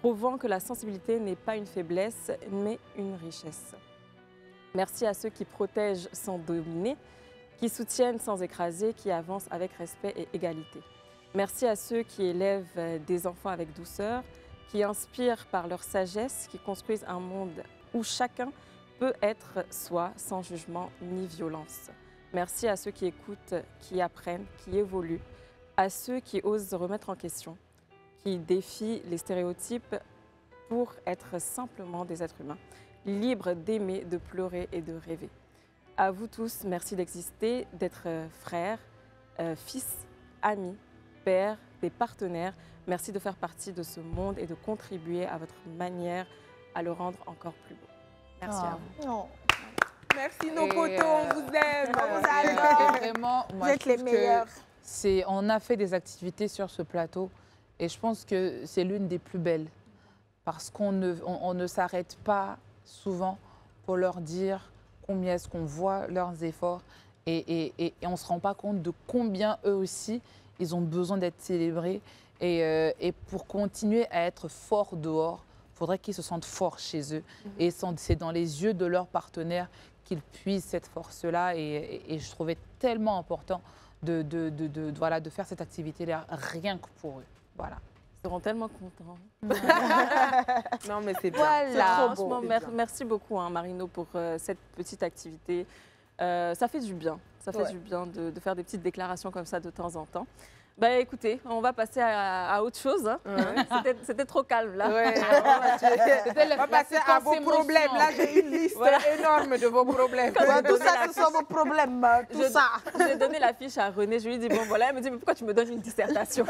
prouvant que la sensibilité n'est pas une faiblesse, mais une richesse. Merci à ceux qui protègent sans dominer, qui soutiennent sans écraser, qui avancent avec respect et égalité. Merci à ceux qui élèvent des enfants avec douceur, qui inspirent par leur sagesse, qui construisent un monde où chacun peut être soi, sans jugement ni violence. Merci à ceux qui écoutent, qui apprennent, qui évoluent, à ceux qui osent se remettre en question, qui défient les stéréotypes pour être simplement des êtres humains, libres d'aimer, de pleurer et de rêver. À vous tous, merci d'exister, d'être frères, fils, amis, pères, des partenaires. Merci de faire partie de ce monde et de contribuer à votre manière à le rendre encore plus beau. Merci à vous. Oh. Merci nos potos, on vous aime. On vous adore. Vraiment, moi, vous êtes les meilleurs. On a fait des activités sur ce plateau et je pense que c'est l'une des plus belles parce qu'on ne s'arrête pas souvent pour leur dire combien est-ce qu'on voit leurs efforts et on ne se rend pas compte de combien eux aussi, ils ont besoin d'être célébrés. Et pour continuer à être forts dehors, il faudrait qu'ils se sentent forts chez eux. Et c'est dans les yeux de leurs partenaires qu'ils puissent cette force-là. Et je trouvais tellement important voilà, de faire cette activité-là rien que pour eux. Voilà. Ils seront tellement contents. Non, mais c'est bien. Voilà, C'est trop beau. merci beaucoup, hein, Marino, pour cette petite activité. Ça fait du bien. Ça fait du bien de faire des petites déclarations comme ça de temps en temps. Bah écoutez, on va passer à autre chose. Hein. C'était trop calme là. Ouais, on va passer à vos problèmes. Là, j'ai une liste énorme de vos problèmes. Tout ça, ce sont vos problèmes. Tout ça. J'ai donné la fiche à René. Je lui ai dit, bon voilà, elle me dit, mais pourquoi tu me donnes une dissertation?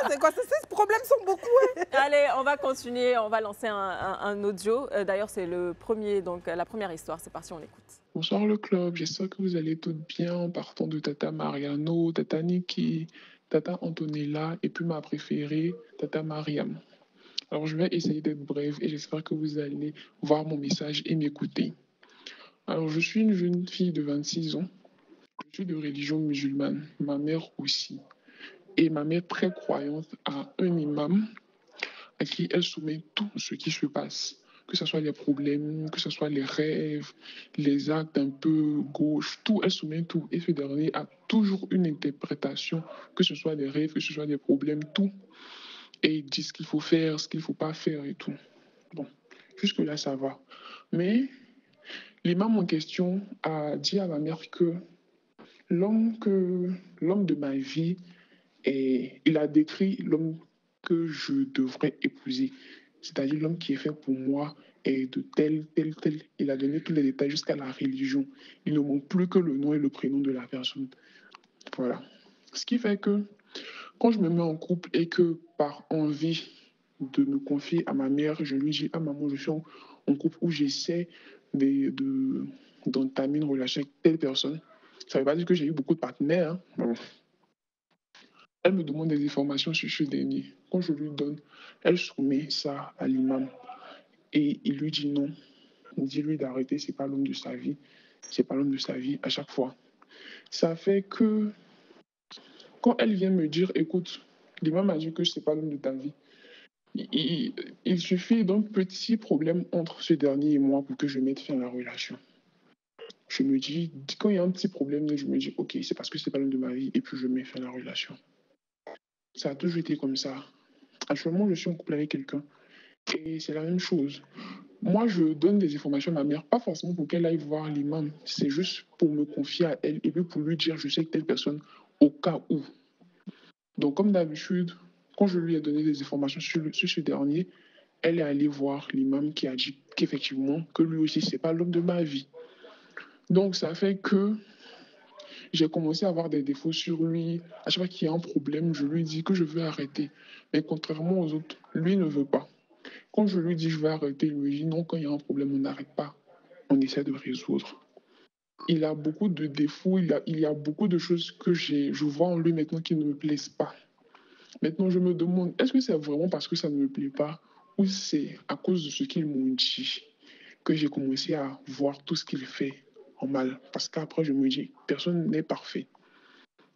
C'est quoi? Ces problèmes sont beaucoup. Hein. Allez, on va continuer. On va lancer un audio. D'ailleurs, c'est le premier, donc la première histoire. C'est parti, on écoute. Bonsoir le club. J'espère que vous allez toutes bien en partant de Tata Mariano, Tata Niki, Tata Antonella et puis ma préférée, Tata Mariam. Alors je vais essayer d'être brève et j'espère que vous allez voir mon message et m'écouter. Alors je suis une jeune fille de 26 ans. Je suis de religion musulmane, ma mère aussi. Et ma mère très croyante a un imam à qui elle soumet tout ce qui se passe. Que ce soit les problèmes, que ce soit les rêves, les actes un peu gauches, tout, elle soumet tout. Et ce dernier a toujours une interprétation, que ce soit des rêves, que ce soit des problèmes, tout. Et il dit ce qu'il faut faire, ce qu'il ne faut pas faire et tout. Bon, jusque-là, ça va. Mais l'imam en question a dit à ma mère que l'homme de ma vie, il a décrit l'homme que je devrais épouser. C'est-à-dire l'homme qui est fait pour moi et de tel. Il a donné tous les détails jusqu'à la religion. Il ne manque plus que le nom et le prénom de la personne. Voilà. Ce qui fait que quand je me mets en couple et que par envie de me confier à ma mère, je lui dis « Ah maman, je suis en couple où j'essaie d'entamer une relation avec telle personne ». Ça ne veut pas dire que j'ai eu beaucoup de partenaires. Hein. Bon. Elle me demande des informations sur ce dernier. Quand je lui donne, elle soumet ça à l'imam. Et il lui dit non. Dis-lui d'arrêter, c'est pas l'homme de sa vie. C'est pas l'homme de sa vie à chaque fois. Ça fait que quand elle vient me dire, écoute, l'imam a dit que c'est pas l'homme de ta vie. Il suffit d'un petit problème entre ce dernier et moi pour que je mette fin à la relation. Je me dis, quand il y a un petit problème, je me dis, ok, c'est parce que c'est pas l'homme de ma vie et puis je mets fin à la relation. Ça a toujours été comme ça. Actuellement, je suis en couple avec quelqu'un et c'est la même chose. Moi, je donne des informations à ma mère, pas forcément pour qu'elle aille voir l'imam, c'est juste pour me confier à elle et puis pour lui dire, je sais que telle personne, au cas où. Donc, comme d'habitude, quand je lui ai donné des informations sur ce dernier, elle est allée voir l'imam qui a dit qu'effectivement, que lui aussi, c'est pas l'homme de ma vie. Donc, ça fait que j'ai commencé à avoir des défauts sur lui. À chaque fois qu'il y a un problème, je lui dis que je veux arrêter. Mais contrairement aux autres, lui ne veut pas. Quand je lui dis je vais arrêter, il me dit non, quand il y a un problème, on n'arrête pas. On essaie de résoudre. Il a beaucoup de défauts, il y a beaucoup de choses que je vois en lui maintenant qui ne me plaisent pas. Maintenant, je me demande, est-ce que c'est vraiment parce que ça ne me plaît pas ou c'est à cause de ce qu'ils m'ont dit que j'ai commencé à voir tout ce qu'il fait en mal. Parce qu'après, je me dis, personne n'est parfait.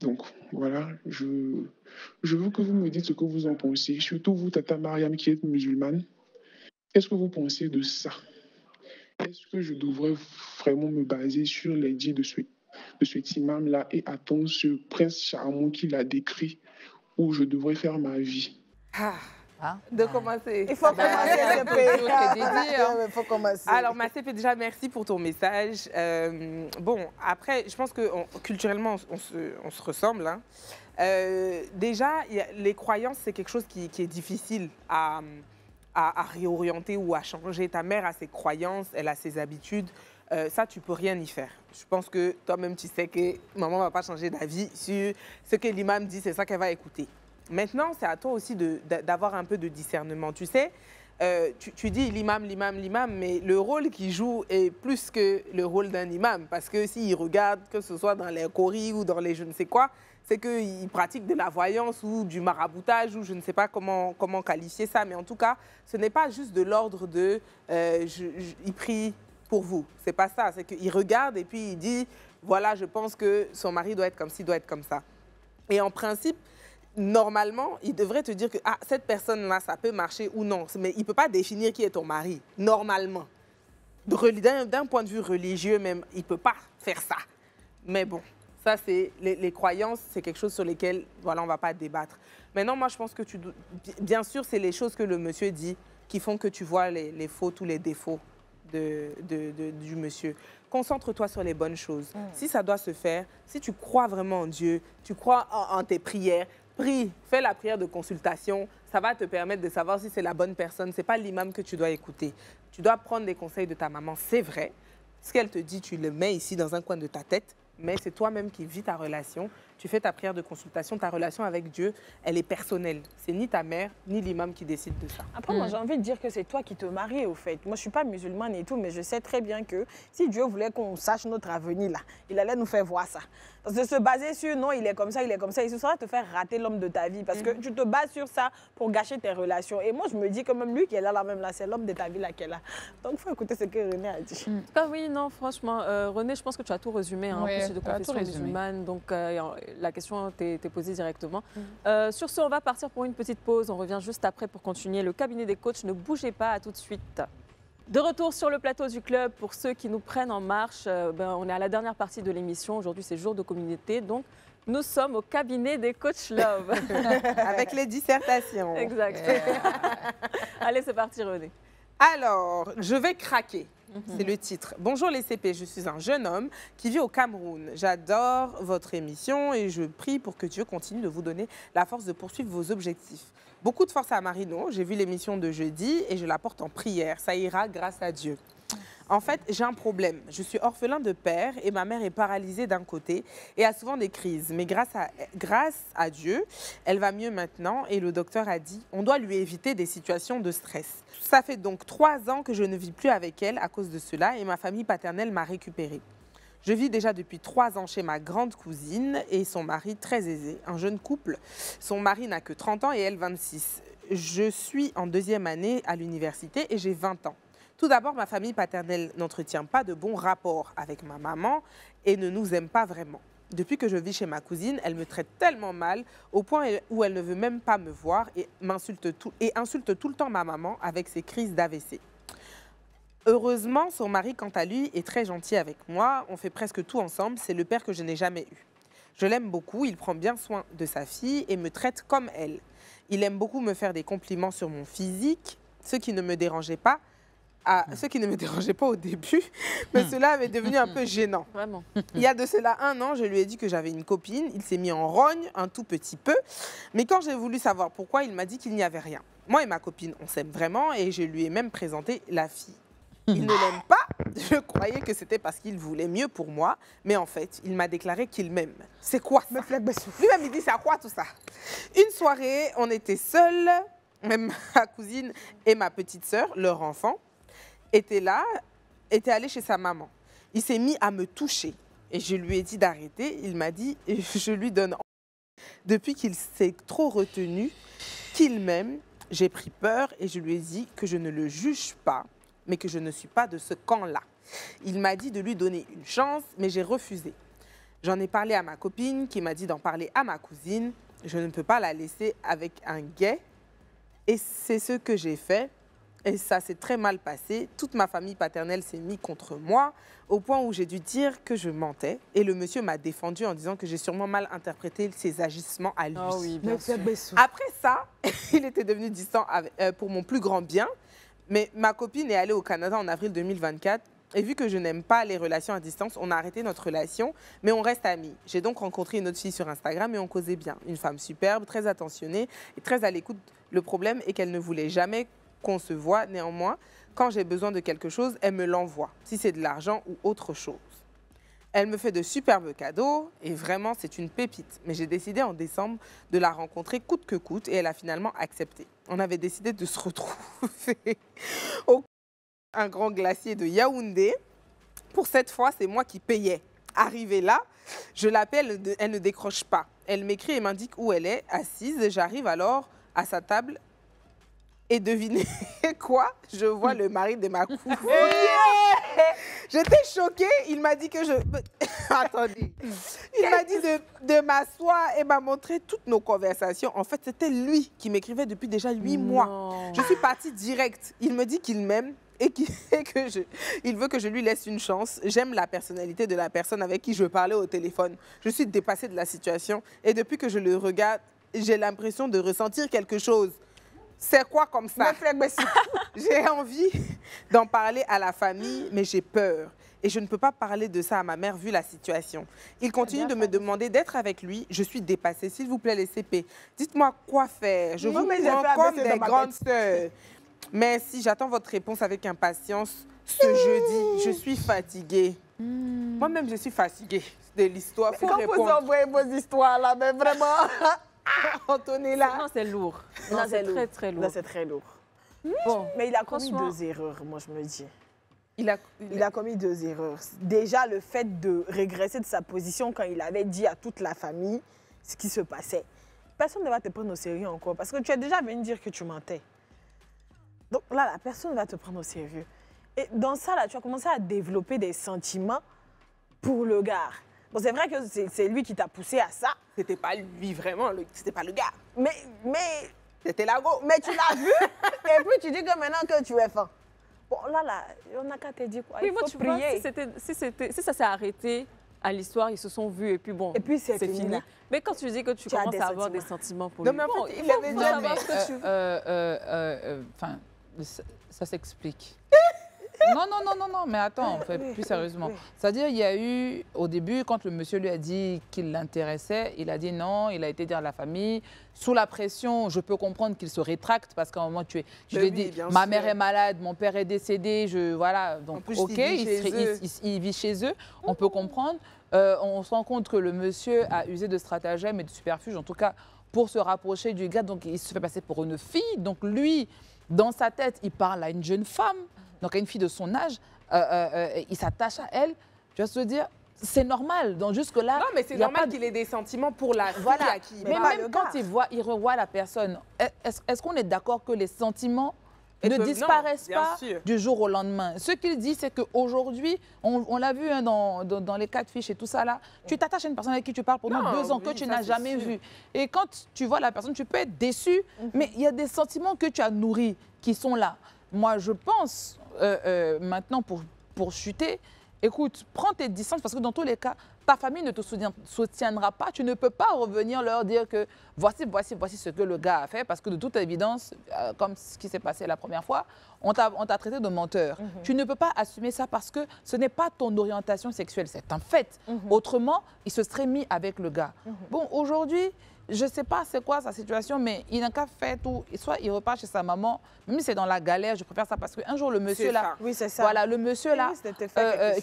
Donc, voilà, je veux que vous me dites ce que vous en pensez. Surtout vous, Tata Mariam, qui êtes musulmane. Qu'est-ce que vous pensez de ça? Est-ce que je devrais vraiment me baser sur les dits de cet imam-là et attendre ce prince charmant qu'il a décrit où je devrais faire ma vie? De commencer. Il faut commencer. Alors, Massépé, déjà, merci pour ton message. Bon, après, je pense que culturellement, on se ressemble. Hein. Déjà, les croyances, c'est quelque chose qui est difficile à réorienter ou à changer. Ta mère a ses croyances, elle a ses habitudes. Ça, tu peux rien y faire. Je pense que toi-même, tu sais que maman ne va pas changer d'avis sur ce que l'imam dit, c'est ça qu'elle va écouter. Maintenant, c'est à toi aussi d'avoir un peu de discernement. Tu sais, tu dis l'imam, mais le rôle qu'il joue est plus que le rôle d'un imam. Parce que s'il regarde, que ce soit dans les choris ou dans les je ne sais quoi, c'est qu'il pratique de la voyance ou du maraboutage ou je ne sais pas comment qualifier ça. Mais en tout cas, ce n'est pas juste de l'ordre de il prie pour vous. C'est pas ça. C'est qu'il regarde et puis il dit, voilà, je pense que son mari doit être comme ci, doit être comme ça. Et en principe, normalement, il devrait te dire que cette personne-là, ça peut marcher ou non. Mais il ne peut pas définir qui est ton mari, normalement. D'un point de vue religieux même, il ne peut pas faire ça. Mais bon, Ça, c'est les croyances, c'est quelque chose sur lesquelles, voilà, on ne va pas débattre. Maintenant, moi, je pense que bien sûr, c'est les choses que le monsieur dit qui font que tu vois les fautes ou les défauts du monsieur. Concentre-toi sur les bonnes choses. Si ça doit se faire, si tu crois vraiment en Dieu, tu crois en tes prières, prie, fais la prière de consultation. Ça va te permettre de savoir si c'est la bonne personne. Ce n'est pas l'imam que tu dois écouter. Tu dois prendre des conseils de ta maman, c'est vrai. Ce qu'elle te dit, tu le mets ici dans un coin de ta tête, mais c'est toi-même qui vis ta relation. Tu fais ta prière de consultation, ta relation avec Dieu, elle est personnelle. C'est ni ta mère, ni l'imam qui décide de ça. Après, moi, j'ai envie de dire que c'est toi qui te maries, au fait. Moi, je ne suis pas musulmane et tout, mais je sais très bien que si Dieu voulait qu'on sache notre avenir, là, il allait nous faire voir ça. Parce que se baser sur non, il est comme ça, il se sera te faire rater l'homme de ta vie. Parce que tu te bases sur ça pour gâcher tes relations. Et moi, je me dis que même lui qui est là, même là, c'est l'homme de ta vie là qui est là. Donc, il faut écouter ce que René a dit. Oui, non, franchement, René, je pense que tu as tout résumé. Hein, Oui, en plus, de confession musulmane. Donc, la question t'est posée directement. Sur ce, on va partir pour une petite pause. On revient juste après pour continuer. Le cabinet des coachs, ne bougez pas, à tout de suite. De retour sur le plateau du club, pour ceux qui nous prennent en marche, on est à la dernière partie de l'émission. Aujourd'hui, c'est jour de communauté, donc nous sommes au cabinet des coachs Love. Avec les dissertations. Exact. Allez, c'est parti, René. Alors, je vais craquer. C'est le titre. Bonjour les CP, je suis un jeune homme qui vit au Cameroun. J'adore votre émission et je prie pour que Dieu continue de vous donner la force de poursuivre vos objectifs. Beaucoup de force à Marino. J'ai vu l'émission de jeudi et je la porte en prière. Ça ira grâce à Dieu. En fait, j'ai un problème. Je suis orphelin de père et ma mère est paralysée d'un côté et a souvent des crises. Mais grâce à Dieu, elle va mieux maintenant et le docteur a dit on doit lui éviter des situations de stress. Ça fait donc 3 ans que je ne vis plus avec elle à cause de cela et ma famille paternelle m'a récupérée. Je vis déjà depuis 3 ans chez ma grande cousine et son mari très aisé, un jeune couple. Son mari n'a que 30 ans et elle 26. Je suis en 2e année à l'université et j'ai 20 ans. Tout d'abord, ma famille paternelle n'entretient pas de bons rapports avec ma maman et ne nous aime pas vraiment. Depuis que je vis chez ma cousine, elle me traite tellement mal au point où elle ne veut même pas me voir et insulte tout le temps ma maman avec ses crises d'AVC. Heureusement, son mari, quant à lui, est très gentil avec moi. On fait presque tout ensemble. C'est le père que je n'ai jamais eu. Je l'aime beaucoup. Il prend bien soin de sa fille et me traite comme elle. Il aime beaucoup me faire des compliments sur mon physique, ce qui ne me dérangeait pas au début, mais cela m'est devenu un peu gênant. Vraiment. Il y a de cela 1 an, je lui ai dit que j'avais une copine. Il s'est mis en rogne un tout petit peu, mais quand j'ai voulu savoir pourquoi, il m'a dit qu'il n'y avait rien. Moi et ma copine, on s'aime vraiment et je lui ai même présenté la fille. Il ne l'aime pas. Je croyais que c'était parce qu'il voulait mieux pour moi. Mais en fait, il m'a déclaré qu'il m'aime. C'est quoi ça? Lui-même, il dit, c'est à quoi tout ça? Une soirée, on était seuls. Même ma cousine et ma petite sœur, leur enfant, étaient allés chez sa maman. Il s'est mis à me toucher. Et je lui ai dit d'arrêter. Il m'a dit, je lui donne. Depuis qu'il s'est trop retenu, qu'il m'aime, j'ai pris peur et je lui ai dit que je ne le juge pas, mais que je ne suis pas de ce camp-là. Il m'a dit de lui donner une chance, mais j'ai refusé. J'en ai parlé à ma copine qui m'a dit d'en parler à ma cousine. Je ne peux pas la laisser avec un gay. Et c'est ce que j'ai fait. Et ça s'est très mal passé. Toute ma famille paternelle s'est mise contre moi, au point où j'ai dû dire que je mentais. Et le monsieur m'a défendu en disant que j'ai sûrement mal interprété ses agissements à lui. Oh oui, bien sûr. Après ça, il était devenu distant pour mon plus grand bien. Mais ma copine est allée au Canada en avril 2024. Et vu que je n'aime pas les relations à distance, on a arrêté notre relation, mais on reste amis. J'ai donc rencontré une autre fille sur Instagram et on causait bien. Une femme superbe, très attentionnée et très à l'écoute. Le problème est qu'elle ne voulait jamais qu'on se voit. Néanmoins, quand j'ai besoin de quelque chose, elle me l'envoie, si c'est de l'argent ou autre chose. Elle me fait de superbes cadeaux et vraiment, c'est une pépite. Mais j'ai décidé en décembre de la rencontrer coûte que coûte et elle a finalement accepté. On avait décidé de se retrouver au un grand glacier de Yaoundé. Pour cette fois, c'est moi qui payais. Arrivée là, je l'appelle, elle ne décroche pas. Elle m'écrit et m'indique où elle est, assise. J'arrive alors à sa table et devinez quoi? Je vois le mari de ma cousine. J'étais choquée. Il m'a dit que je... Attendez. Il m'a dit de m'asseoir et m'a montré toutes nos conversations. En fait, c'était lui qui m'écrivait depuis déjà 8 mois. Je suis partie direct. Il me dit qu'il m'aime il veut que je lui laisse une chance. J'aime la personnalité de la personne avec qui je parlais au téléphone. Je suis dépassée de la situation et depuis que je le regarde, j'ai l'impression de ressentir quelque chose. C'est quoi comme ça? J'ai envie d'en parler à la famille, mais j'ai peur. Et je ne peux pas parler de ça à ma mère vu la situation. Il continue de me demander d'être avec lui. Je suis dépassée. S'il vous plaît, les CP, dites-moi quoi faire. Je vous prends comme des grandes sœurs. Mais si j'attends votre réponse avec impatience, ce jeudi, je suis fatiguée. Moi-même, je suis fatiguée de l'histoire. Quand vous envoyez vos histoires là, mais vraiment... Antonella. Non, c'est lourd. Non, c'est très, très lourd. Non, c'est très lourd. Bon, mais il a commis 2 erreurs, moi, je me dis. Il a commis 2 erreurs. Déjà, le fait de régresser de sa position quand il avait dit à toute la famille ce qui se passait. Personne ne va te prendre au sérieux encore parce que tu es déjà venu dire que tu mentais. Donc là, la personne va te prendre au sérieux. Et dans ça, là, tu as commencé à développer des sentiments pour le gars. Bon, c'est vrai que c'est lui qui t'a poussé à ça. C'était pas lui vraiment, c'était pas le gars. Mais c'était la go. Mais tu l'as vu et puis tu dis que maintenant que tu es fin. Bon, là, on n'a qu'à te dire quoi. Oui, il faut tu prier. Vois, si ça s'est arrêté à l'histoire, ils se sont vus et puis bon, et puis c'est fini. Là. Mais quand tu dis que tu commences à avoir des sentiments pour lui, mais en fait, il avait déjà savoir ce que tu... Enfin, ça s'explique. Non, mais attends, plus sérieusement. C'est-à-dire, il y a eu, au début, quand le monsieur lui a dit qu'il l'intéressait, il a dit non, il a été dire à la famille. Sous la pression, je peux comprendre qu'il se rétracte parce qu'à un moment, je lui ai dit, ma mère est malade, mon père est décédé, voilà. Donc, plus, ok, il vit chez eux, on peut comprendre. On se rend compte que le monsieur a usé de stratagèmes et de subterfuges, en tout cas, pour se rapprocher du gars. Donc, il se fait passer pour une fille. Donc, lui, dans sa tête, il parle à une jeune femme. Donc, à une fille de son âge, il s'attache à elle. Tu vas se dire, c'est normal. Donc, jusque-là. Non, mais c'est normal qu'il ait des sentiments pour la fille à qui il mais parle. même quand il revoit la personne, est-ce qu'on est d'accord que les sentiments ne disparaissent pas du jour au lendemain? Ce qu'il dit, c'est qu'aujourd'hui, on l'a vu dans les cas de fiches et tout ça là, tu t'attaches à une personne avec qui tu parles pendant 2 ans que tu n'as jamais vu. Et quand tu vois la personne, tu peux être déçu, mais il y a des sentiments que tu as nourris qui sont là. Moi, je pense, maintenant, pour chuter, écoute, prends tes distances parce que dans tous les cas, ta famille ne te soutiendra pas. Tu ne peux pas revenir leur dire que voici ce que le gars a fait parce que de toute évidence, comme ce qui s'est passé la première fois, on t'a traité de menteur. Tu ne peux pas assumer ça parce que ce n'est pas ton orientation sexuelle, c'est un fait. Autrement, il se serait mis avec le gars. Bon, aujourd'hui, je ne sais pas c'est quoi sa situation, mais il n'a qu'à faire tout. Soit il repart chez sa maman, même si c'est dans la galère, je préfère ça parce qu'un jour, le monsieur là, voilà, le monsieur là,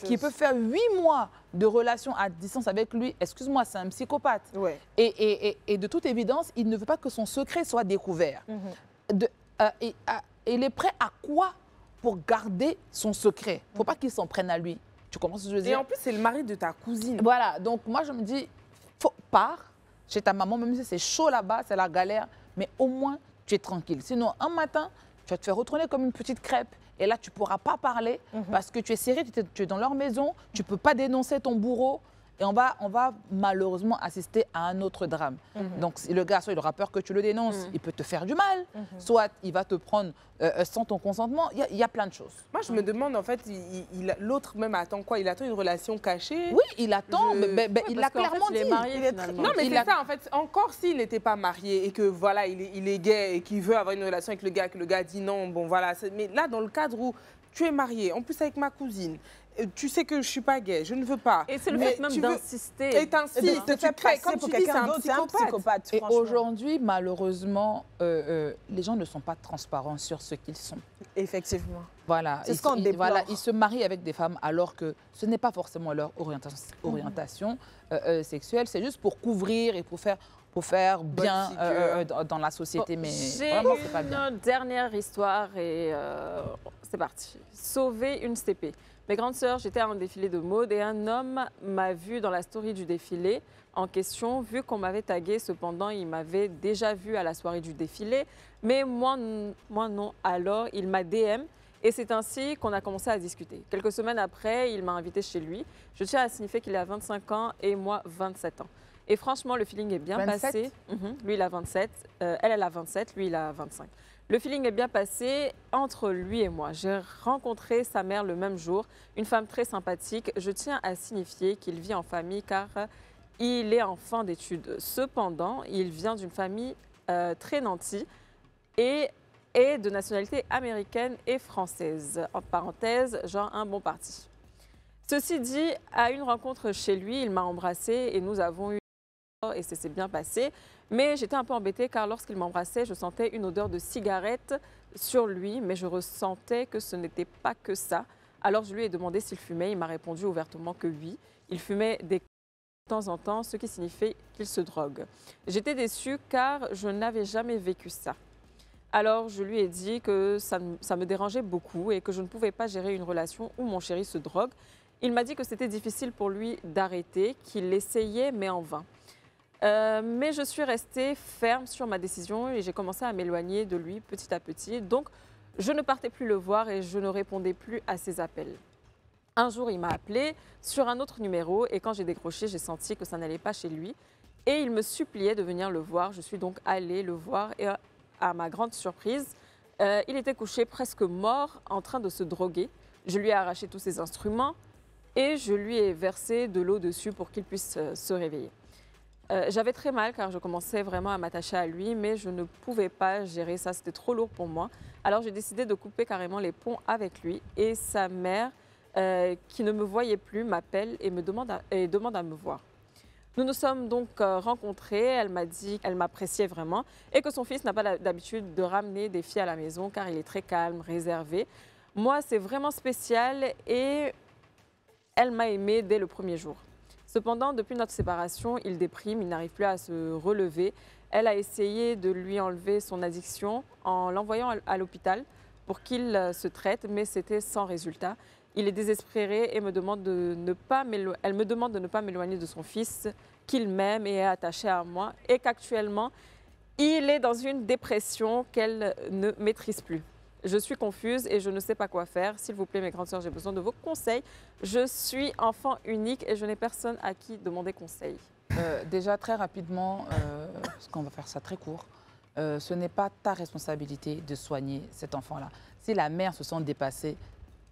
qui peut faire 8 mois de relation à distance avec lui, excuse-moi, c'est un psychopathe. Ouais. Et de toute évidence, il ne veut pas que son secret soit découvert. Il est prêt à quoi pour garder son secret? Il ne faut pas qu'il s'en prenne à lui. Tu comprends ce que je veux dire? Et en plus, c'est le mari de ta cousine. Voilà, donc moi je me dis, pars chez ta maman, même si c'est chaud là-bas, c'est la galère, mais au moins tu es tranquille. Sinon, un matin, tu vas te faire retourner comme une petite crêpe et là, tu ne pourras pas parler parce que tu es serré, tu es dans leur maison, tu ne peux pas dénoncer ton bourreau et on va malheureusement assister à un autre drame. Donc, le gars, soit il aura peur que tu le dénonces, il peut te faire du mal, soit il va te prendre sans ton consentement. Il y a plein de choses. Moi, je me demande, en fait, l'autre même attend quoi? Il attend une relation cachée? Oui, il attend, mais il a clairement dit. Non, mais c'est ça, en fait. Encore s'il n'était pas marié et que, voilà, il est gay et qu'il veut avoir une relation avec le gars, que le gars dit non, bon, voilà. Mais là, dans le cadre où tu es marié, en plus avec ma cousine, tu sais que je ne suis pas gay, je ne veux pas. Et c'est le fait même d'insister. Et t'insistes, tu crées, comme tu dis, c'est un psychopathe. Et aujourd'hui, malheureusement, les gens ne sont pas transparents sur ce qu'ils sont. Effectivement. Voilà. C'est ce qu'on déplore. Voilà, ils se marient avec des femmes alors que ce n'est pas forcément leur orientation sexuelle. C'est juste pour couvrir et pour faire bien dans la société. Bon, mais vraiment, c'est pas bien. J'ai une dernière histoire et c'est parti. Sauver une CP. Mes grandes sœurs, j'étais à un défilé de mode et un homme m'a vu dans la story du défilé en question, vu qu'on m'avait tagué. Cependant, il m'avait déjà vu à la soirée du défilé, mais moi non. Alors, il m'a DM et c'est ainsi qu'on a commencé à discuter. Quelques semaines après, il m'a invité chez lui. Je tiens à signifier qu'il a 25 ans et moi 27 ans. Et franchement, le feeling est bien 27? passé. Lui, il a 27. Elle a 27. Lui, il a 25. Le feeling est bien passé entre lui et moi. J'ai rencontré sa mère le même jour, une femme très sympathique. Je tiens à signifier qu'il vit en famille car il est en fin d'études. Cependant, il vient d'une famille très nantie et est de nationalité américaine et française. En parenthèse, genre un bon parti. Ceci dit, à une rencontre chez lui, il m'a embrassée et nous avons eu et ça s'est bien passé. Mais j'étais un peu embêtée car lorsqu'il m'embrassait, je sentais une odeur de cigarette sur lui, mais je ressentais que ce n'était pas que ça. Alors je lui ai demandé s'il fumait, il m'a répondu ouvertement que oui. Il fumait de temps en temps, ce qui signifiait qu'il se drogue. J'étais déçue car je n'avais jamais vécu ça. Alors je lui ai dit que ça me dérangeait beaucoup et que je ne pouvais pas gérer une relation où mon chéri se drogue. Il m'a dit que c'était difficile pour lui d'arrêter, qu'il essayait mais en vain. Mais je suis restée ferme sur ma décision et j'ai commencé à m'éloigner de lui petit à petit. Donc, je ne partais plus le voir et je ne répondais plus à ses appels. Un jour, il m'a appelé sur un autre numéro et quand j'ai décroché, j'ai senti que ça n'allait pas chez lui. Et il me suppliait de venir le voir. Je suis donc allée le voir et à ma grande surprise, il était couché presque mort en train de se droguer. Je lui ai arraché tous ses instruments et je lui ai versé de l'eau dessus pour qu'il puisse se réveiller. J'avais très mal car je commençais vraiment à m'attacher à lui, mais je ne pouvais pas gérer ça, c'était trop lourd pour moi. Alors j'ai décidé de couper carrément les ponts avec lui et sa mère, qui ne me voyait plus, m'appelle et me demande à me voir. Nous nous sommes donc rencontrés, elle m'a dit qu'elle m'appréciait vraiment et que son fils n'a pas d'habitude de ramener des filles à la maison car il est très calme, réservé. Moi, c'est vraiment spécial et elle m'a aimée dès le premier jour. Cependant, depuis notre séparation, il déprime, il n'arrive plus à se relever. Elle a essayé de lui enlever son addiction en l'envoyant à l'hôpital pour qu'il se traite, mais c'était sans résultat. Il est désespéré et me demande elle me demande de ne pas m'éloigner de son fils, qu'il m'aime et est attaché à moi, et qu'actuellement, il est dans une dépression qu'elle ne maîtrise plus. Je suis confuse et je ne sais pas quoi faire. S'il vous plaît, mes grandes sœurs, j'ai besoin de vos conseils. Je suis enfant unique et je n'ai personne à qui demander conseil. Déjà, très rapidement, parce qu'on va faire ça très court, ce n'est pas ta responsabilité de soigner cet enfant-là. Si la mère se sent dépassée,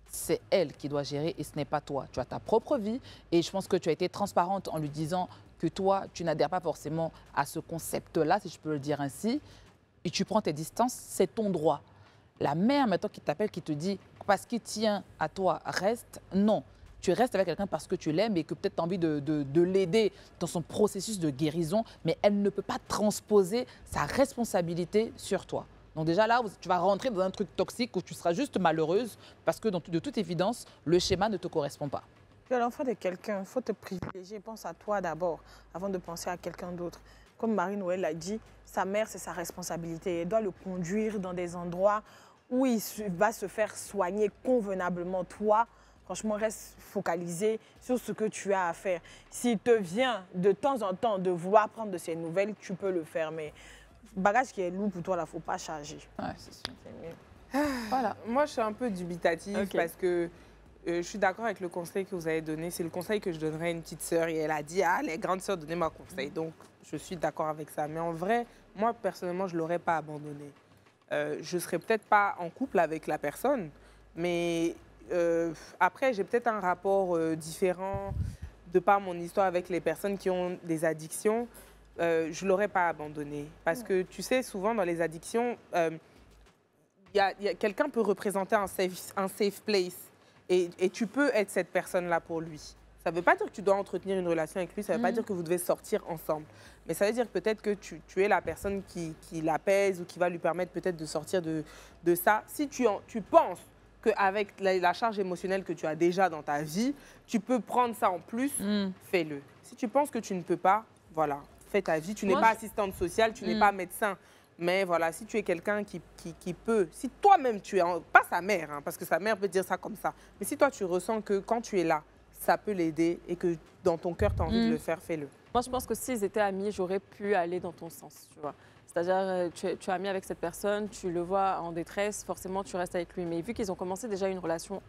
c'est elle qui doit gérer et ce n'est pas toi. Tu as ta propre vie et je pense que tu as été transparente en lui disant que toi, tu n'adhères pas forcément à ce concept-là, si je peux le dire ainsi, et tu prends tes distances, c'est ton droit. La mère, maintenant, qui t'appelle, qui te dit, parce qu'il tient à toi, reste, non. Tu restes avec quelqu'un parce que tu l'aimes et que peut-être tu as envie de l'aider dans son processus de guérison, mais elle ne peut pas transposer sa responsabilité sur toi. Donc déjà là, tu vas rentrer dans un truc toxique où tu seras juste malheureuse parce que de toute évidence, le schéma ne te correspond pas. Tu es l'enfant de quelqu'un, il faut te privilégier, pense à toi d'abord avant de penser à quelqu'un d'autre. Comme Marie-Noël l'a dit, sa mère, c'est sa responsabilité. Elle doit le conduire dans des endroits où il va se faire soigner convenablement. Toi, franchement, reste focalisé sur ce que tu as à faire. S'il te vient de temps en temps de vouloir prendre de ses nouvelles, tu peux le faire. Mais bagage qui est lourd pour toi, il ne faut pas charger. Ouais, c'est sûr. Ah, voilà. Moi, je suis un peu dubitative parce que je suis d'accord avec le conseil que vous avez donné. C'est le conseil que je donnerais à une petite sœur. Et elle a dit, ah, les grandes sœurs, donnez-moi conseil. Donc, je suis d'accord avec ça. Mais en vrai, moi, personnellement, je ne l'aurais pas abandonné. Je ne serais peut-être pas en couple avec la personne, mais après, j'ai peut-être un rapport différent de par mon histoire avec les personnes qui ont des addictions. Je ne l'aurais pas abandonné. Parce que, tu sais, souvent, dans les addictions, quelqu'un peut représenter un safe place et tu peux être cette personne-là pour lui. Ça ne veut pas dire que tu dois entretenir une relation avec lui, ça ne veut pas dire que vous devez sortir ensemble. Mais ça veut dire peut-être que tu es la personne qui l'apaise ou qui va lui permettre peut-être de sortir de ça. Si tu penses qu'avec la charge émotionnelle que tu as déjà dans ta vie, tu peux prendre ça en plus, fais-le. Si tu penses que tu ne peux pas, voilà, fais ta vie. Tu n'es pas assistante sociale, tu n'es pas médecin. Mais voilà, si tu es quelqu'un qui peut, si toi-même tu es, pas sa mère, hein, parce que sa mère peut dire ça comme ça, mais si toi tu ressens que quand tu es là, ça peut l'aider et que dans ton cœur tu as envie de le faire, fais-le. Moi, je pense que s'ils étaient amis, j'aurais pu aller dans ton sens, tu vois. C'est-à-dire, tu es ami avec cette personne, tu le vois en détresse, forcément, tu restes avec lui. Mais vu qu'ils ont commencé déjà une relation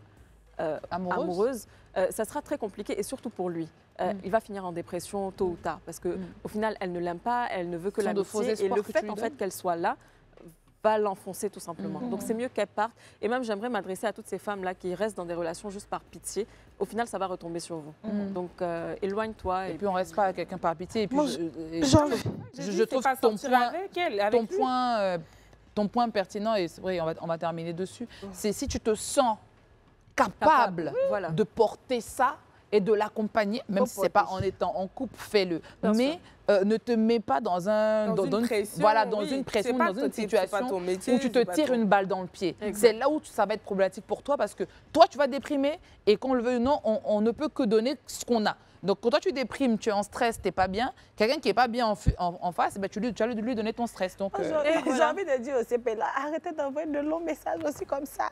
amoureuse, ça sera très compliqué, et surtout pour lui. Il va finir en dépression tôt ou tard, parce qu'au final, elle ne l'aime pas, elle ne veut que l'amitié. Et le fait, en fait, qu'elle soit là va l'enfoncer tout simplement. Donc c'est mieux qu'elle parte. Et même j'aimerais m'adresser à toutes ces femmes-là qui restent dans des relations juste par pitié. Au final, ça va retomber sur vous. Donc éloigne-toi. Et puis on reste pas avec quelqu'un par pitié. Et puis Moi, je trouve ton point pertinent, et c'est vrai, on va terminer dessus, c'est si tu te sens capable de porter ça et de l'accompagner, même si ce n'est pas en étant en couple, fais-le. Mais ne te mets pas dans une pression, dans une situation où tu te tires une balle dans le pied. C'est là où ça va être problématique pour toi parce que toi, tu vas déprimer et qu'on le veuille ou non, on ne peut que donner ce qu'on a. Donc, quand toi, tu déprimes, tu es en stress, tu n'es pas bien, quelqu'un qui n'est pas bien en face, tu vas lui donner ton stress. Donc, j'ai envie de dire au CP, là, arrêtez d'envoyer de longs messages aussi comme ça.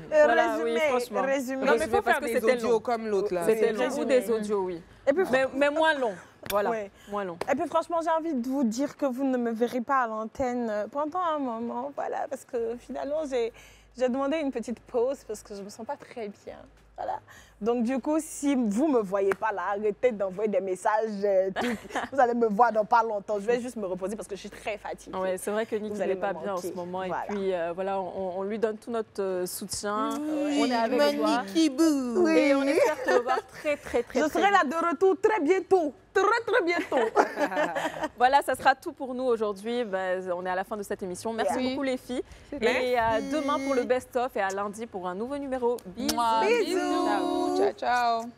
Résumé. Non, mais il faut faire des audios comme l'autre, là. C'était long. Ou des audios, oui. Et puis, mais moins long. Voilà, moins long. Et puis franchement, j'ai envie de vous dire que vous ne me verrez pas à l'antenne pendant un moment, voilà, parce que finalement, j'ai demandé une petite pause parce que je ne me sens pas très bien. Voilà. Donc du coup, si vous ne me voyez pas là, arrêtez d'envoyer des messages. Vous allez me voir dans pas longtemps. Je vais juste me reposer parce que je suis très fatiguée. Ouais, c'est vrai que Nick n'est pas bien en ce moment. Voilà. Et puis voilà, on lui donne tout notre soutien. Oui, on est avec toi. Oui. Et on espère te revoir très Je serai là de retour très bientôt. Très bientôt. Voilà, ça sera tout pour nous aujourd'hui. On est à la fin de cette émission. Merci beaucoup les filles. Et à demain pour le best-of et à lundi pour un nouveau numéro. Bisous. Ciao, ciao.